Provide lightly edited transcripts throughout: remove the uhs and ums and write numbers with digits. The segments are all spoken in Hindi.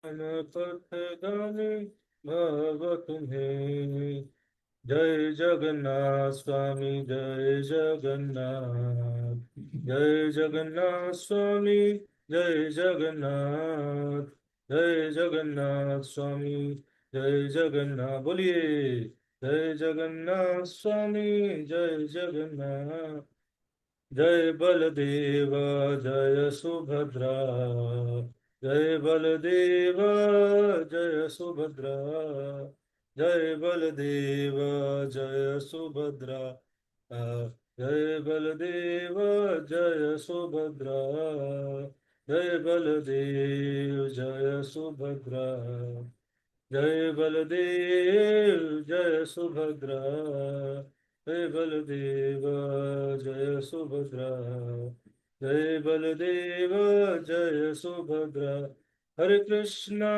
पथगामी भाव तुम्हें। जय जगन्नाथ स्वामी जय जगन्नाथ। जय जगन्नाथ स्वामी जय जगन्नाथ। जय जगन्नाथ स्वामी जय जगन्नाथ। बोलिए जय जगन्नाथ स्वामी जय जगन्नाथ। जय बलदेव जय सुभद्रा। जय बलदेव जय सुभद्रा। जय बलदेव जय सुभद्रा। जय बलदेव जय सुभद्रा। जय बलदेव जय सुभद्रा। जय बलदेव जय सुभद्रा। जय बलदेव जय सुभद्रा। जय बलदेव जय सुभद्रा। हरे कृष्णा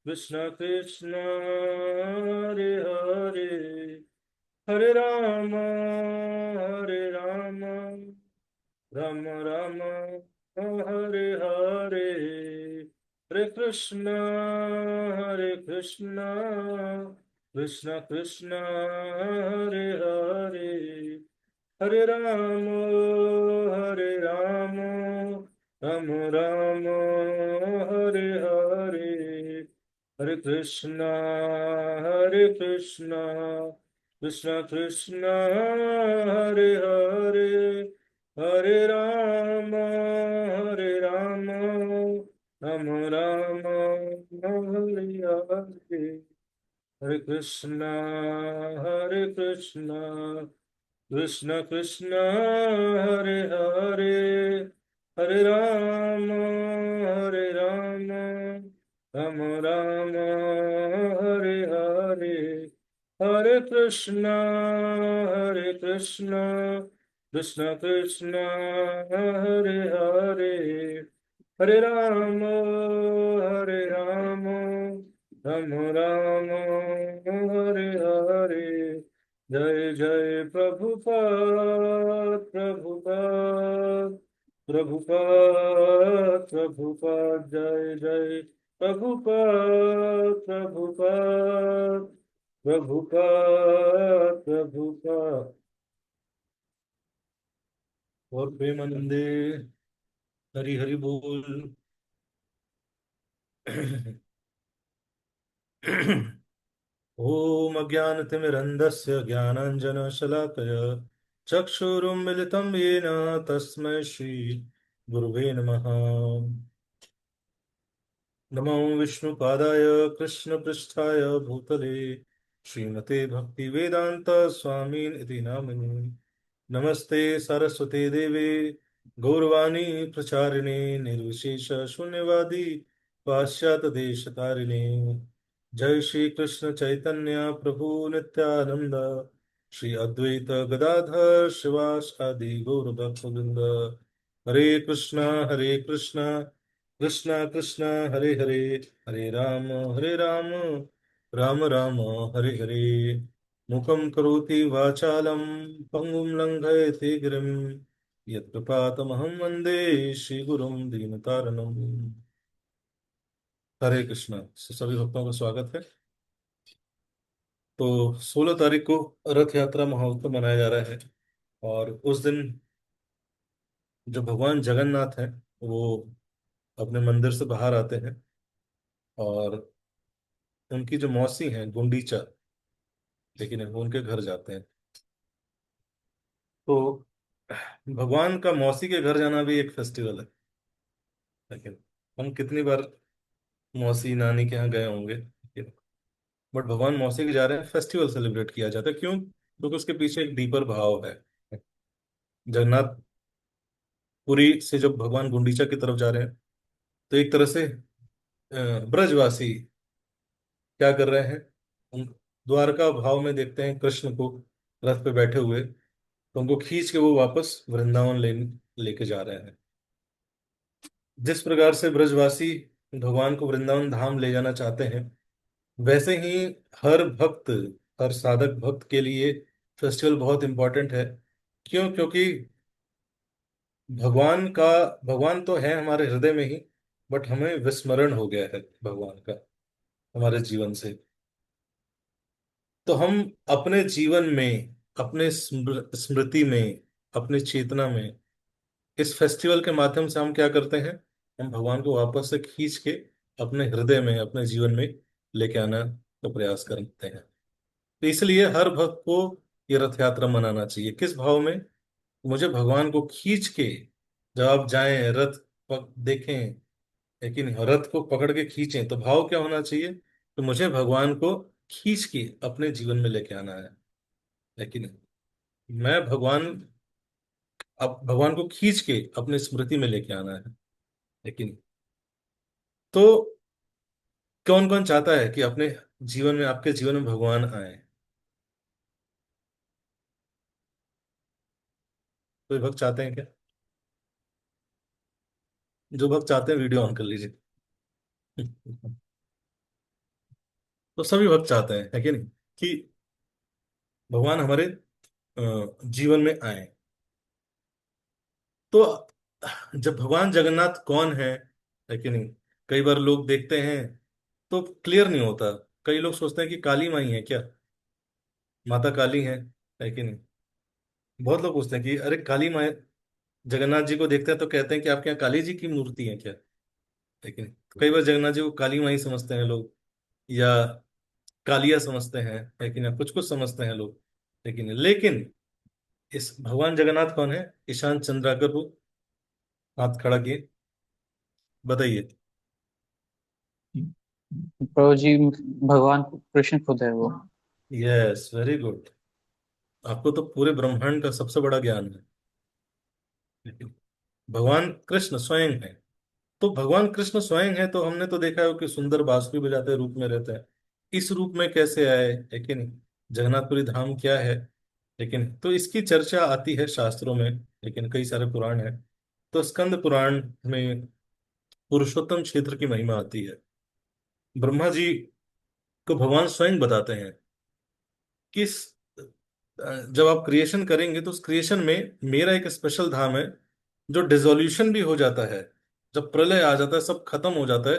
कृष्ण कृष्ण हरे हरे। हरे राम राम राम हरे हरे। हरे कृष्ण कृष्ण कृष्ण हरे हरे। हरे राम राम राम हरे हरे। हरे कृष्ण कृष्ण कृष्ण हरे हरे। हरे राम राम राम हरे हरे। हरे कृष्ण कृष्ण कृष्ण हरे हरे। हरे राम राम राम हरे हरे। हरे कृष्ण कृष्ण कृष्ण हरे हरे। हरे राम राम राम हरे हरे। जय जय प्रभुपाद प्रभुपाद प्रभुपाद प्रभुपाद। जय जय प्रभुपाद प्रभुपाद प्रभुपाद प्रभुपाद। और प्रेमानंदे हरि हरि बोल। ॐ अज्ञानतिमिरन्धस्य ज्ञानाञ्जनशलाकय चक्षुरुन्मिलितं येन तस्मै श्रीगुरुवे नमः। नमो विष्णुपादाय कृष्णपृष्ठाय भूतले श्रीमते भक्तिवेदान्त स्वामिन् इति नामिने। नमस्ते सरस्वते देवे गौरवाणी प्रचारिणे निर्विशेष शून्यवादी पाश्चात्य देश तारिणे। जय श्री कृष्ण चैतन्य प्रभु नित्यानंद श्री अद्वैत गदाधर शिवासादि गौर भक्तवृंद। हरे कृष्ण कृष्ण कृष्ण हरे हरे। हरे राम राम राम हरे हरे। मुखं करोति वाचालं पङ्गुं लङ्घयति गिरिं यत्कृपातमहं वन्दे श्रीगुरुं दीनतारिणम्। हरे कृष्ण। सभी भक्तों का स्वागत है। तो 16 तारीख को रथ यात्रा महोत्सव मनाया जा रहा है। और उस दिन जो भगवान जगन्नाथ है वो अपने मंदिर से बाहर आते हैं और उनकी जो मौसी हैं गुंडीचा, लेकिन वो उनके घर जाते हैं। तो भगवान का मौसी के घर जाना भी एक फेस्टिवल है। लेकिन हम कितनी बार मौसी नानी के यहाँ गए होंगे, बट भगवान मौसी के जा रहे हैं, फेस्टिवल सेलिब्रेट किया जाता है। क्यों? क्योंकि उसके पीछे एक डीपर भाव है। जगन्नाथ पुरी से जब भगवान गुंडीचा की तरफ जा रहे हैं तो एक तरह से ब्रजवासी क्या कर रहे हैं, उन द्वारका भाव में देखते हैं कृष्ण को रथ पे बैठे हुए, तो उनको खींच के वो वापस वृंदावन लेके जा रहे हैं। जिस प्रकार से ब्रजवासी भगवान को वृंदावन धाम ले जाना चाहते हैं, वैसे ही हर भक्त, हर साधक भक्त के लिए फेस्टिवल बहुत इंपॉर्टेंट है। क्यों? क्योंकि भगवान का, भगवान तो है हमारे हृदय में ही, बट हमें विस्मरण हो गया है भगवान का हमारे जीवन से। तो हम अपने जीवन में, अपने स्मृति में, अपनी चेतना में, इस फेस्टिवल के माध्यम से हम क्या करते हैं, हम भगवान को वापस से खींच के अपने हृदय में, अपने जीवन में लेके आना का प्रयास करते हैं। तो इसलिए हर भक्त को ये रथ यात्रा मनाना चाहिए। किस भाव में? मुझे भगवान को खींच के, जब आप जाएं रथ देखें, लेकिन रथ को पकड़ के खींचें, तो भाव क्या होना चाहिए? तो मुझे भगवान को खींच के अपने जीवन में लेके आना है। लेकिन मैं भगवान, अब भगवान को खींच के अपनी स्मृति में लेके आना है। लेकिन तो कौन कौन चाहता है कि अपने जीवन में, आपके जीवन में भगवान आए? कोई भक्त चाहते हैं क्या? जो भक्त चाहते हैं वीडियो ऑन कर लीजिए। तो सभी भक्त चाहते हैं, है कि नहीं, कि भगवान हमारे जीवन में आए। तो जब भगवान जगन्नाथ कौन है कि नहीं, कई बार लोग देखते हैं तो क्लियर नहीं होता। कई लोग सोचते हैं कि काली माई है क्या, माता काली है कि नहीं। बहुत लोग पूछते हैं कि अरे काली माई, जगन्नाथ जी को देखते हैं तो कहते हैं कि आपके यहाँ काली जी की मूर्ति है क्या, लेकिन तो कई बार जगन्नाथ जी को काली माई समझते हैं लोग, या कालिया समझते हैं, लेकिन या कुछ कुछ समझते हैं लोग। लेकिन इस भगवान जगन्नाथ कौन है? ईशान चंद्राकर को हाथ खड़ा किए, बताइए। प्रभु जी, भगवान कृष्ण खुद है वो। Yes, very good. आपको तो पूरे ब्रह्मांड का सबसे बड़ा ज्ञान है। भगवान कृष्ण स्वयं है। तो भगवान कृष्ण स्वयं है, तो हमने तो देखा है कि सुंदर बांसुरी बजाते रूप में रहते हैं। इस रूप में कैसे आए, लेकिन जगन्नाथपुरी धाम क्या है, लेकिन तो इसकी चर्चा आती है शास्त्रों में, लेकिन कई सारे पुराण हैं। तो स्कंद पुराण में पुरुषोत्तम क्षेत्र की महिमा आती है। ब्रह्मा जी को भगवान स्वयं बताते हैं कि जब आप क्रिएशन करेंगे तो उस क्रिएशन में मेरा एक स्पेशल धाम है, जो डिसोल्यूशन भी हो जाता है, जब प्रलय आ जाता है, सब खत्म हो जाता है,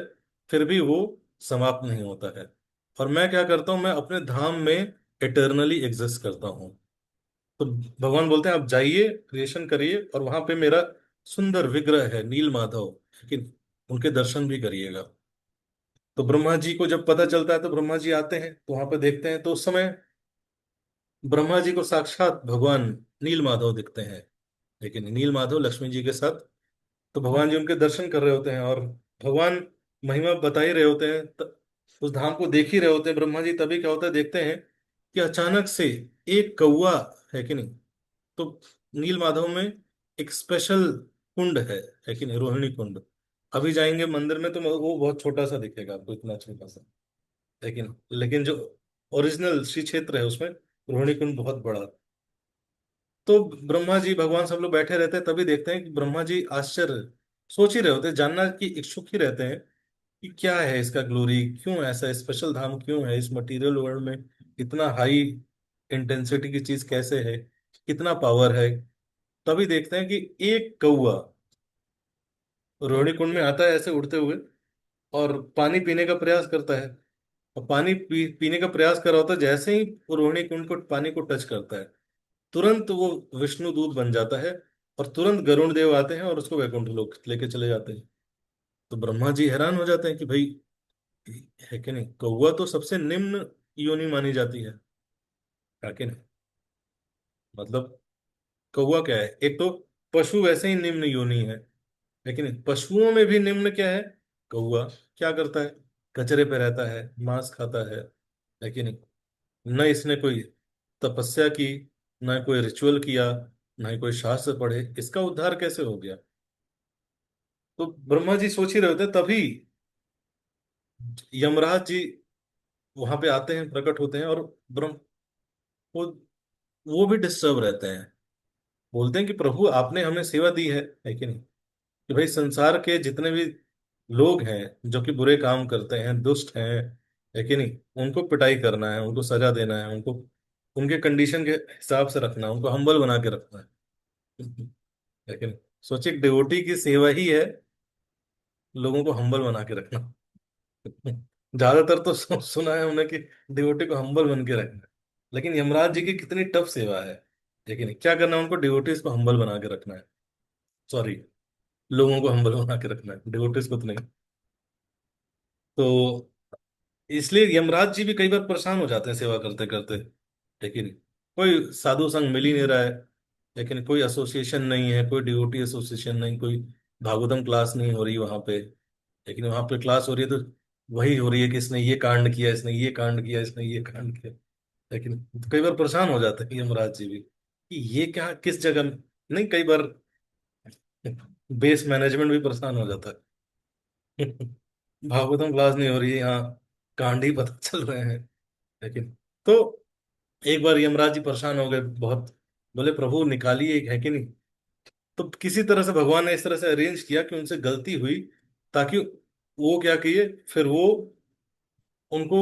फिर भी वो समाप्त नहीं होता है। और मैं क्या करता हूँ, मैं अपने धाम में इटर्नली एग्जिस्ट करता हूँ। तो भगवान बोलते हैं आप जाइए, क्रिएशन करिए, और वहां पे मेरा सुंदर विग्रह है नील माधव, लेकिन उनके दर्शन भी करिएगा। तो ब्रह्मा जी को जब पता चलता है तो ब्रह्मा जी आते हैं, तो वहां पे देखते हैं, तो उस समय ब्रह्मा जी को साक्षात भगवान नील माधव दिखते हैं, लेकिन नील माधव लक्ष्मी जी के साथ। तो भगवान जी उनके दर्शन कर रहे होते हैं, और भगवान महिमा बता ही रहे होते हैं, उस धाम को देख ही रहे होते हैं ब्रह्मा जी। तभी क्या होता है, देखते हैं कि अचानक से एक कौवा, है कि नहीं, तो नील माधव में एक स्पेशल कुंड है कि नहीं, रोहिणी कुंड। अभी जाएंगे मंदिर में तो वो बहुत छोटा सा दिखेगा आपको, इतना छोटा सा, लेकिन जो ओरिजिनल श्री क्षेत्र है उसमें रोहिणी कुंड बहुत बड़ा। तो ब्रह्मा जी, भगवान, सब लोग बैठे रहते हैं, तभी देखते हैं कि ब्रह्मा जी आश्चर्य सोच ही रहे होते हैं, जानना की इच्छुक ही रहते हैं कि क्या है इसका ग्लोरी, क्यों ऐसा स्पेशल धाम क्यों है इस मटेरियल वर्ल्ड में, इतना हाई इंटेंसिटी की चीज कैसे है, कितना पावर है। तभी देखते हैं कि एक कौवा रोहिणी कुंड में आता है ऐसे उड़ते हुए, और पानी पीने का प्रयास करता है। और पीने का प्रयास कर रहा होता है, जैसे ही वो रोहिणी कुंड को, पानी को टच करता है, तुरंत वो विष्णु दूत बन जाता है, और तुरंत गरुण देव आते हैं और उसको वैकुंठ लोक लेके चले जाते हैं। तो ब्रह्मा जी हैरान हो जाते हैं कि भाई, है कि नहीं, कौवा तो सबसे निम्न योनि मानी जाती है कि नहीं। मतलब कौवा क्या है, एक तो पशु वैसे ही निम्न योनि है, लेकिन पशुओं में भी निम्न क्या है? कौवा। क्या करता है? कचरे पे रहता है, मांस खाता है कि नहीं। न इसने कोई तपस्या की, न कोई रिचुअल किया, न ही कोई शास्त्र पढ़े, इसका उद्धार कैसे हो गया? तो ब्रह्मा जी सोच ही रहे होते, तभी यमराज जी वहां पे आते हैं, प्रकट होते हैं, और ब्रह्म वो वो भी डिस्टर्ब रहते हैं। बोलते हैं कि प्रभु आपने हमें सेवा दी है कि नहीं, कि भाई संसार के जितने भी लोग हैं जो कि बुरे काम करते हैं, दुष्ट हैं, है कि नहीं, उनको पिटाई करना है, उनको सजा देना है, उनको उनके कंडीशन के हिसाब से रखना है, उनको हम्बल बना के रखना है कि नहीं। सोचिए डिवोटी की सेवा ही है लोगों को हम्बल बना के रखना। ज्यादातर तो सुना है उन्हें कि डिवोटी को हम्बल बन के रखना है। लेकिन यमराज जी की कितनी टफ सेवा है। लेकिन क्या करना है उनको, डिवोटीज को हम्बल बना के रखना है। सॉरी, लोगों को हम्बल बना के रखना है, डिवोटीज को तो नहीं। तो इसलिए यमराज जी भी कई बार परेशान हो जाते हैं सेवा करते करते। लेकिन कोई साधु संग मिल ही नहीं रहा है। लेकिन कोई एसोसिएशन नहीं है, कोई डिवोटी एसोसिएशन नहीं, कोई भागवतम क्लास नहीं हो रही वहां पे। लेकिन वहां पे क्लास हो रही है तो वही हो रही है कि इसने ये कांड किया, इसने ये कांड किया, इसने ये कांड किया। लेकिन तो कई बार परेशान हो जाते हैं यमराज जी भी कि ये क्या किस जगह नहीं, कई बार बेस मैनेजमेंट भी परेशान हो जाता है। भागवतम क्लास नहीं हो रही है यहाँ, कांड ही पता चल रहे हैं। लेकिन तो एक बार यमराज जी परेशान हो गए बहुत। बोले प्रभु निकालिए, है कि नहीं। तो किसी तरह से भगवान ने इस तरह से अरेंज किया कि उनसे गलती हुई, ताकि वो क्या किए, फिर वो उनको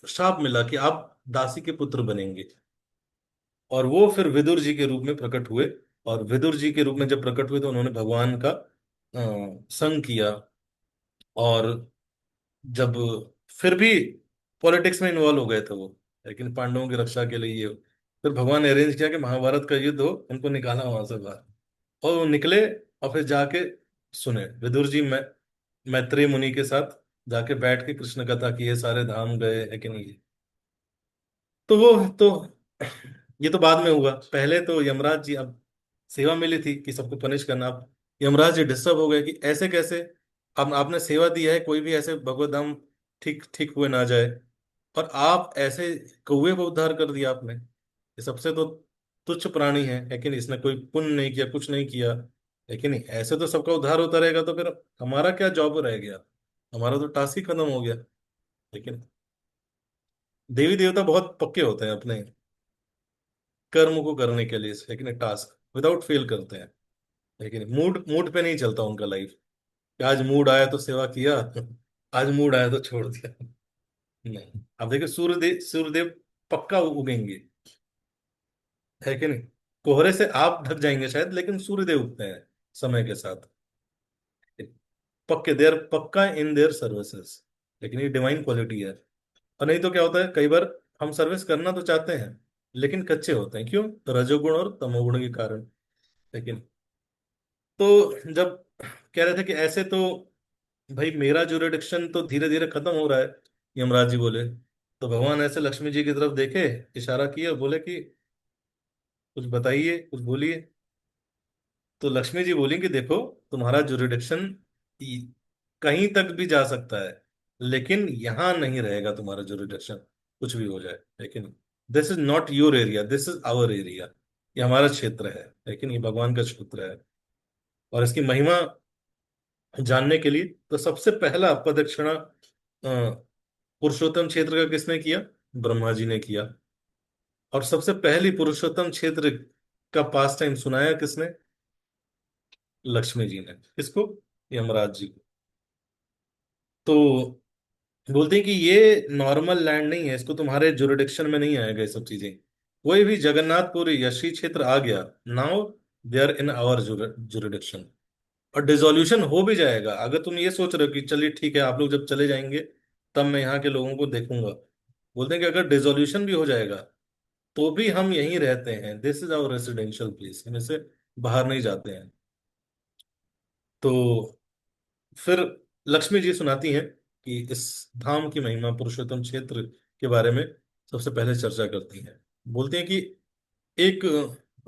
श्राप मिला कि आप दासी के पुत्र बनेंगे। और वो फिर विदुर जी के रूप में प्रकट हुए। और विदुर जी के रूप में जब प्रकट हुए तो उन्होंने भगवान का संग किया। और जब फिर भी पॉलिटिक्स में इन्वॉल्व हो गए थे वो, लेकिन पांडवों की रक्षा के लिए ये फिर भगवान ने अरेंज किया कि महाभारत का युद्ध हो, उनको निकाला वहां से बाहर। और वो निकले और फिर जाके सुने विदुर जी में मैत्रेय मुनि के साथ जाके बैठ के कृष्ण कथा की, ये सारे धाम गए है कि नहीं। तो वो तो ये तो बाद में हुआ, पहले तो यमराज जी अब सेवा मिली थी कि सबको पनिश करना। अब यमराज जी डिस्टर्ब हो गए कि ऐसे कैसे, अब आपने सेवा दी है, कोई भी ऐसे भगवत धाम ठीक ठीक हुए ना जाए, और आप ऐसे कौवे को उद्धार कर दिया आपने। ये सबसे तो तुच्छ प्राणी है कि नहीं, इसने कोई पुण्य नहीं किया, कुछ नहीं किया। लेकिन ऐसे तो सबका उद्धार होता रहेगा तो फिर हमारा क्या जॉब रह गया, हमारा तो टास्क ही खत्म हो गया। लेकिन देवी देवता बहुत पक्के होते हैं अपने कर्म को करने के लिए, लेकिन टास्क विदाउट फेल करते हैं। लेकिन मूड मूड पे नहीं चलता उनका लाइफ कि आज मूड आया तो सेवा किया, आज मूड आया तो छोड़ दिया। नहीं, अब देखिए सूर्यदेव, सूर्यदेव पक्का उगेंगे, है कि नहीं। कोहरे से आप ढक जाएंगे शायद, लेकिन सूर्यदेव उगते हैं समय के साथ। पक्के, देर पक्का इन देयर सर्विसेज। लेकिन ये डिवाइन क्वालिटी है। और नहीं तो क्या होता है कई बार, हम सर्विस करना तो चाहते हैं लेकिन कच्चे होते हैं, क्यों, रजोगुण और तमोगुण के कारण। लेकिन तो जब कह रहे थे कि ऐसे तो भाई मेरा जुरिडिक्शन तो धीरे धीरे खत्म हो रहा है, यमराज जी बोले। तो भगवान ऐसे लक्ष्मी जी की तरफ देखे, इशारा किया, बोले कि कुछ बताइए, कुछ बोलिए। तो लक्ष्मी जी बोली कि देखो, तुम्हारा जुरिडिक्शन कहीं तक भी जा सकता है, लेकिन यहां नहीं रहेगा तुम्हारा जुरिडिक्शन, कुछ भी हो जाए। लेकिन this is not your area, this is our area. ये हमारा क्षेत्र है, लेकिन ये भगवान का क्षेत्र है। और इसकी महिमा जानने के लिए तो सबसे पहला प्रदक्षिणा पुरुषोत्तम क्षेत्र का किसने किया, ब्रह्मा जी ने किया। और सबसे पहली पुरुषोत्तम क्षेत्र का पास टाइम सुनाया किसने, लक्ष्मी जी ने। किसको, यमराज जी को। तो बोलते हैं कि ये नॉर्मल लैंड नहीं है, इसको तुम्हारे जुरिडिक्शन में नहीं आएगा ये सब चीजें। कोई भी जगन्नाथपुर यशी क्षेत्र आ गया, now they are in our jurisdiction. और डिसोल्यूशन हो भी जाएगा, अगर तुम ये सोच रहे हो कि चलिए ठीक है आप लोग जब चले जाएंगे तब मैं यहाँ के लोगों को देखूंगा। बोलते हैं कि अगर डिसोल्यूशन भी हो जाएगा तो भी हम यहीं रहते हैं, this is our residential place, हम इससे बाहर नहीं जाते हैं। तो फिर लक्ष्मी जी सुनाती हैं कि इस धाम की महिमा, पुरुषोत्तम क्षेत्र के बारे में सबसे पहले चर्चा करती हैं। बोलती हैं कि एक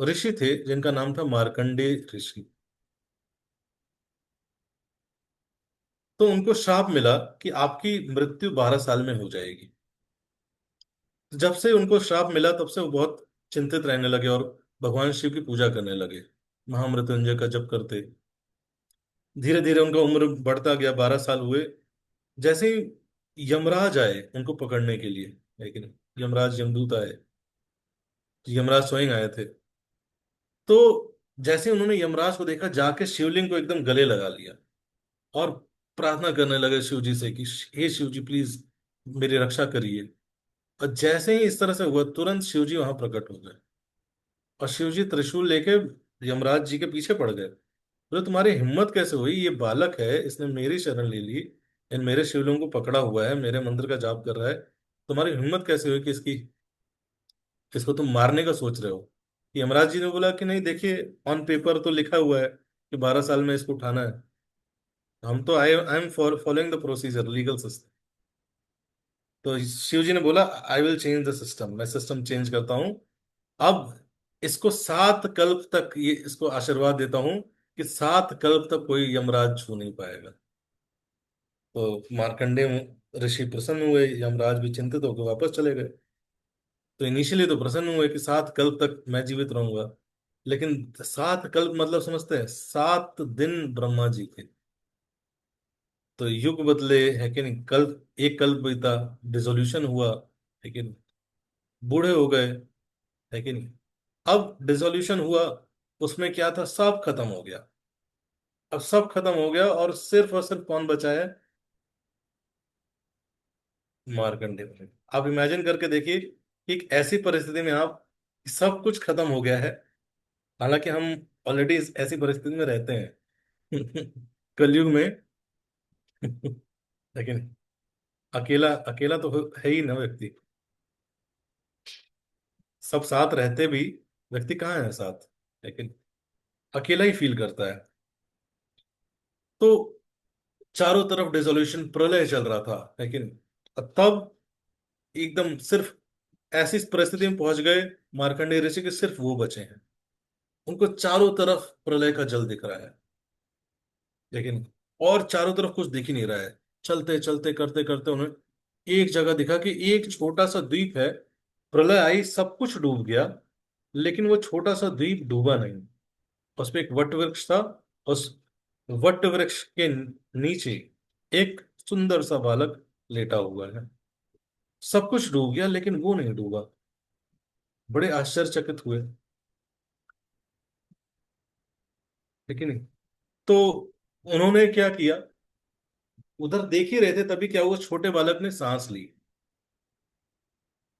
ऋषि थे जिनका नाम था मार्कंडेय ऋषि। तो उनको श्राप मिला कि आपकी मृत्यु 12 साल में हो जाएगी। जब से उनको श्राप मिला तब से वो बहुत चिंतित रहने लगे और भगवान शिव की पूजा करने लगे, महामृत्युंजय का जप करते। धीरे धीरे उनका उम्र बढ़ता गया, 12 साल हुए। जैसे ही यमराज आए उनको पकड़ने के लिए, लेकिन यमराज यमदूत आए, यमराज स्वयं आए थे। तो जैसे ही उन्होंने यमराज को देखा, जाके शिवलिंग को एकदम गले लगा लिया और प्रार्थना करने लगे शिव जी से कि हे शिव जी प्लीज मेरी रक्षा करिए। और जैसे ही इस तरह से हुआ, तुरंत शिव जी वहां प्रकट हो गए। और शिव जी त्रिशूल लेके यमराज जी के पीछे पड़ गए। बोले तुम्हारी हिम्मत कैसे हुई, ये बालक है, इसने मेरी शरण ले ली, इन मेरे शिवलिंग को पकड़ा हुआ है, मेरे मंदिर का जाप कर रहा है, तुम्हारी हिम्मत कैसे हुई कि इसको तुम मारने का सोच रहे हो। यमराज जी ने बोला कि नहीं देखिए, ऑन पेपर तो लिखा हुआ है कि 12 साल में इसको उठाना है। हम तो I am following the procedure, legal system. तो शिव जी ने बोला I will change the system, मैं सिस्टम चेंज करता हूँ। अब इसको 7 कल्प तक, ये इसको आशीर्वाद देता हूँ कि 7 कल्प तक कोई यमराज छू नहीं पाएगा। तो मार्कंडेय ऋषि प्रसन्न हुए, यमराज भी चिंतित होकर वापस चले गए। तो इनिशियली तो प्रसन्न हुए कि 7 कल्प तक मैं जीवित रहूंगा, लेकिन 7 कल्प मतलब समझते हैं, 7 दिन ब्रह्मा जी के। तो युग बदले, है कि नहीं, कल्प, एक कल्प बीता, डिसोल्यूशन हुआ, है कि नहीं, बूढ़े हो गए, है कि नहीं। अब डिसोल्यूशन हुआ, उसमें क्या था, सब खत्म हो गया। अब सब खत्म हो गया और सिर्फ कौन बचा है, मार्कंडेय मुनि। आप इमेजिन करके देखिए कि एक ऐसी परिस्थिति में आप, सब कुछ खत्म हो गया है, हालांकि हम ऑलरेडी ऐसी परिस्थिति में रहते हैं कलयुग में लेकिन अकेला अकेला तो है ही ना व्यक्ति। सब साथ रहते भी व्यक्ति कहाँ है साथ, लेकिन अकेला ही फील करता है। तो चारों तरफ डिसोल्यूशन, प्रलय चल रहा था, लेकिन तब एकदम सिर्फ ऐसी परिस्थिति में पहुंच गए मार्कंडेय ऋषि के, सिर्फ वो बचे हैं। उनको चारों तरफ प्रलय का जल दिख रहा है, लेकिन और चारों तरफ कुछ दिख ही नहीं रहा है। चलते चलते करते करते उन्हें एक जगह दिखा कि एक छोटा सा द्वीप है। प्रलय आई, सब कुछ डूब गया, लेकिन वो छोटा सा द्वीप डूबा नहीं। उस पे एक वट वृक्ष था। उस वट वृक्ष के नीचे एक सुंदर सा बालक लेटा हुआ है। सब कुछ डूब गया लेकिन वो नहीं डूबा। बड़े आश्चर्यचकित हुए, लेकिन तो उन्होंने क्या किया, उधर देख ही रहे थे, तभी क्या हुआ, छोटे बालक ने सांस ली।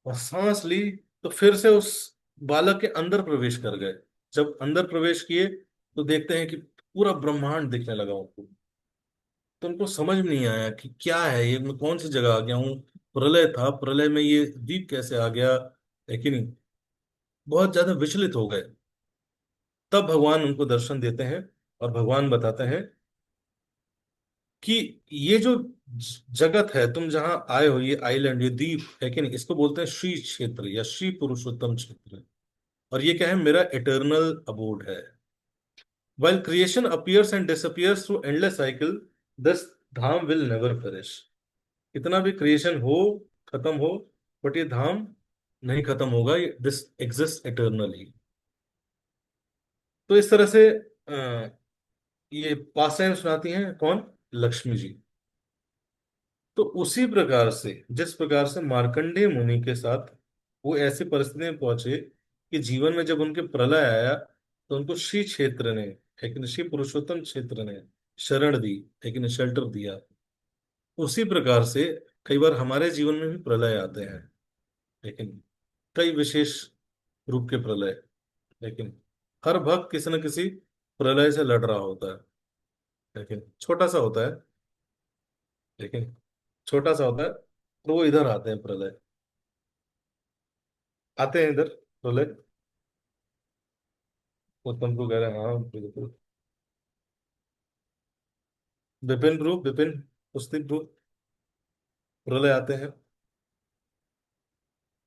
और सांस ली तो फिर से उस बालक के अंदर प्रवेश कर गए। जब अंदर प्रवेश किए तो देखते हैं कि पूरा ब्रह्मांड दिखने लगा उनको। तो उनको समझ में नहीं आया कि क्या है ये, मैं कौन सी जगह आ गया हूँ। प्रलय था, प्रलय में ये द्वीप कैसे आ गया, है कि नहीं। बहुत ज्यादा विचलित हो गए। तब भगवान उनको दर्शन देते हैं और भगवान बताते हैं कि ये जो जगत है, तुम जहां आए हो, ये आइलैंड, ये द्वीप, है कि नहीं, इसको बोलते हैं श्री क्षेत्र या श्री पुरुषोत्तम क्षेत्र। और ये क्या है, मेरा इटर्नल अबोर्ड है। While creation appears and disappears through endless cycle, this Dham will never perish। कितना भी क्रिएशन हो, खत्म हो, बट ये धाम नहीं खत्म होगा, दिस एग्जिस्ट इटर्नली। तो इस तरह से ये पास सुनाती हैं कौन, लक्ष्मी जी। तो उसी प्रकार से, जिस प्रकार से मार्कंडेय मुनि के साथ वो ऐसी परिस्थिति में पहुंचे कि जीवन में जब उनके प्रलय आया, तो उनको श्री क्षेत्र ने, एक श्री पुरुषोत्तम क्षेत्र ने शरण दी, एक शेल्टर दिया। उसी प्रकार से कई बार हमारे जीवन में भी प्रलय आते हैं, लेकिन कई विशेष रूप के प्रलय। लेकिन हर भक्त किसी न किसी प्रलय से लड़ रहा होता है, लेकिन छोटा सा होता है, लेकिन छोटा सा होता है, तो वो इधर आते हैं प्रलय, आते हैं इधर प्रलय। उत्तम को कह रहे हैं, हाँ बिल्कुल। विपिन ब्रू, विपिन पुस्तिक ब्रू, प्रलय आते हैं।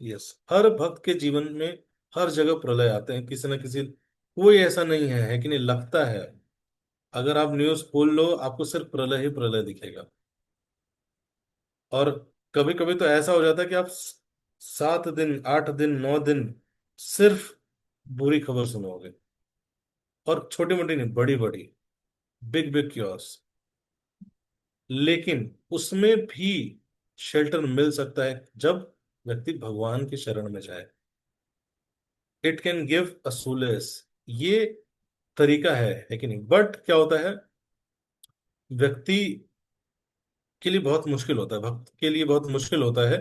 यस, हर भक्त के जीवन में हर जगह प्रलय आते हैं किसी न किसी। कोई ऐसा नहीं है कि नहीं, लगता है। अगर आप न्यूज खोल लो, आपको सिर्फ प्रलय ही प्रलय दिखेगा। और कभी कभी तो ऐसा हो जाता है कि आप 7 दिन, 8 दिन, 9 दिन सिर्फ बुरी खबर सुनोगे। और छोटी मोटी नहीं, बड़ी बड़ी, बिग बिग क्योर्स। लेकिन उसमें भी शेल्टर मिल सकता है जब व्यक्ति भगवान की शरण में जाए। It can give a solace, ये तरीका है कि नहीं। बट क्या होता है, व्यक्ति के लिए बहुत मुश्किल होता है, भक्त के लिए बहुत मुश्किल होता है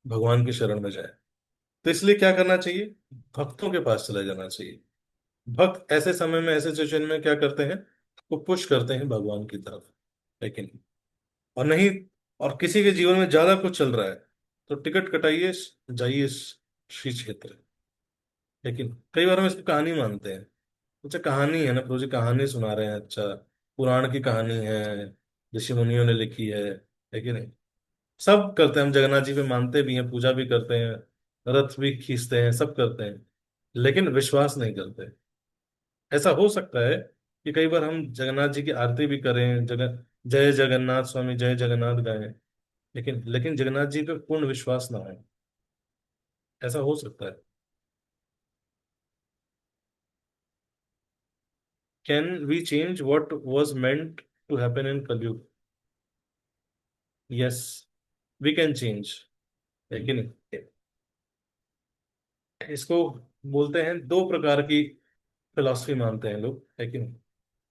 भगवान की शरण में जाए। तो इसलिए क्या करना चाहिए, भक्तों के पास चले जाना चाहिए। भक्त ऐसे समय में, ऐसे सिचुएशन में क्या करते हैं, को पुश करते हैं भगवान की तरफ, लेकिन और नहीं, और किसी के जीवन में ज्यादा कुछ चल रहा है तो टिकट कटाइए, जाइए श्री क्षेत्र। लेकिन कई बार हम इसको कहानी मानते हैं। अच्छा कहानी है ना प्रभु जी, कहानी सुना रहे हैं, अच्छा पुराण की कहानी है, ऋषि मुनियों ने लिखी है कि नहीं। सब करते हैं, हम जगन्नाथ जी पे मानते भी हैं, पूजा भी करते हैं, रथ भी खींचते हैं, सब करते हैं, लेकिन विश्वास नहीं करते। ऐसा हो सकता है कि कई बार हम जगन्नाथ जी की आरती भी करें, जय जगन्नाथ स्वामी जय जगन्नाथ गाएं, लेकिन जगन्नाथ जी पे पूर्ण विश्वास ना हो। ऐसा हो सकता है। Can we change what was meant to happen in Kaliyug? Yes, we can change, है कि नहीं। इसको बोलते हैं, दो प्रकार की फिलॉसफी मानते हैं लोग, है कि नहीं।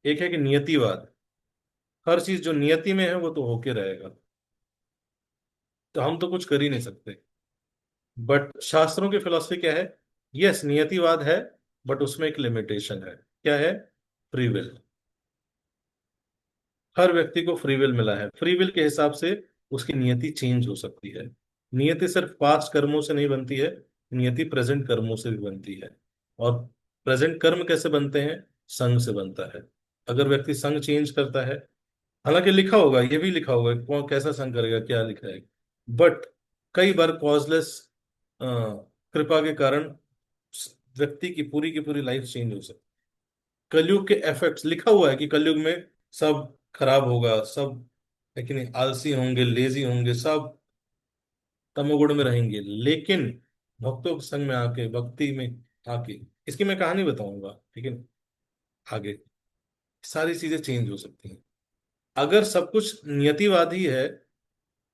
एक है कि नियतिवाद, हर चीज जो नियति में है वो तो होके रहेगा, तो हम तो कुछ कर ही नहीं सकते। बट शास्त्रों की फिलॉसफी क्या है? यस, नियतिवाद है, बट उसमें एक लिमिटेशन है। क्या है? Free will. हर व्यक्ति को फ्री विल मिला है, फ्री विल के हिसाब से उसकी नियति चेंज हो सकती है। नियति सिर्फ पास्ट कर्मों से नहीं बनती है, नियति प्रेजेंट कर्मों से भी बनती है। और प्रेजेंट कर्म कैसे बनते हैं? संग से बनता है। अगर व्यक्ति संग चेंज करता है, हालांकि लिखा होगा, ये भी लिखा होगा कौन कैसा संग करेगा, क्या लिखा है, बट कई बार कॉजलेस कृपा के कारण व्यक्ति की पूरी लाइफ चेंज हो सकती है। कलयुग के इफेक्ट्स लिखा हुआ है कि कलयुग में सब खराब होगा, सब लेकिन आलसी होंगे, लेजी होंगे, सब तमोगुण में रहेंगे, लेकिन भक्तों के संग में आके, भक्ति में आके, इसकी मैं कहानी बताऊंगा, ठीक है, आगे सारी चीजें चेंज हो सकती हैं। अगर सब कुछ नियतिवादी है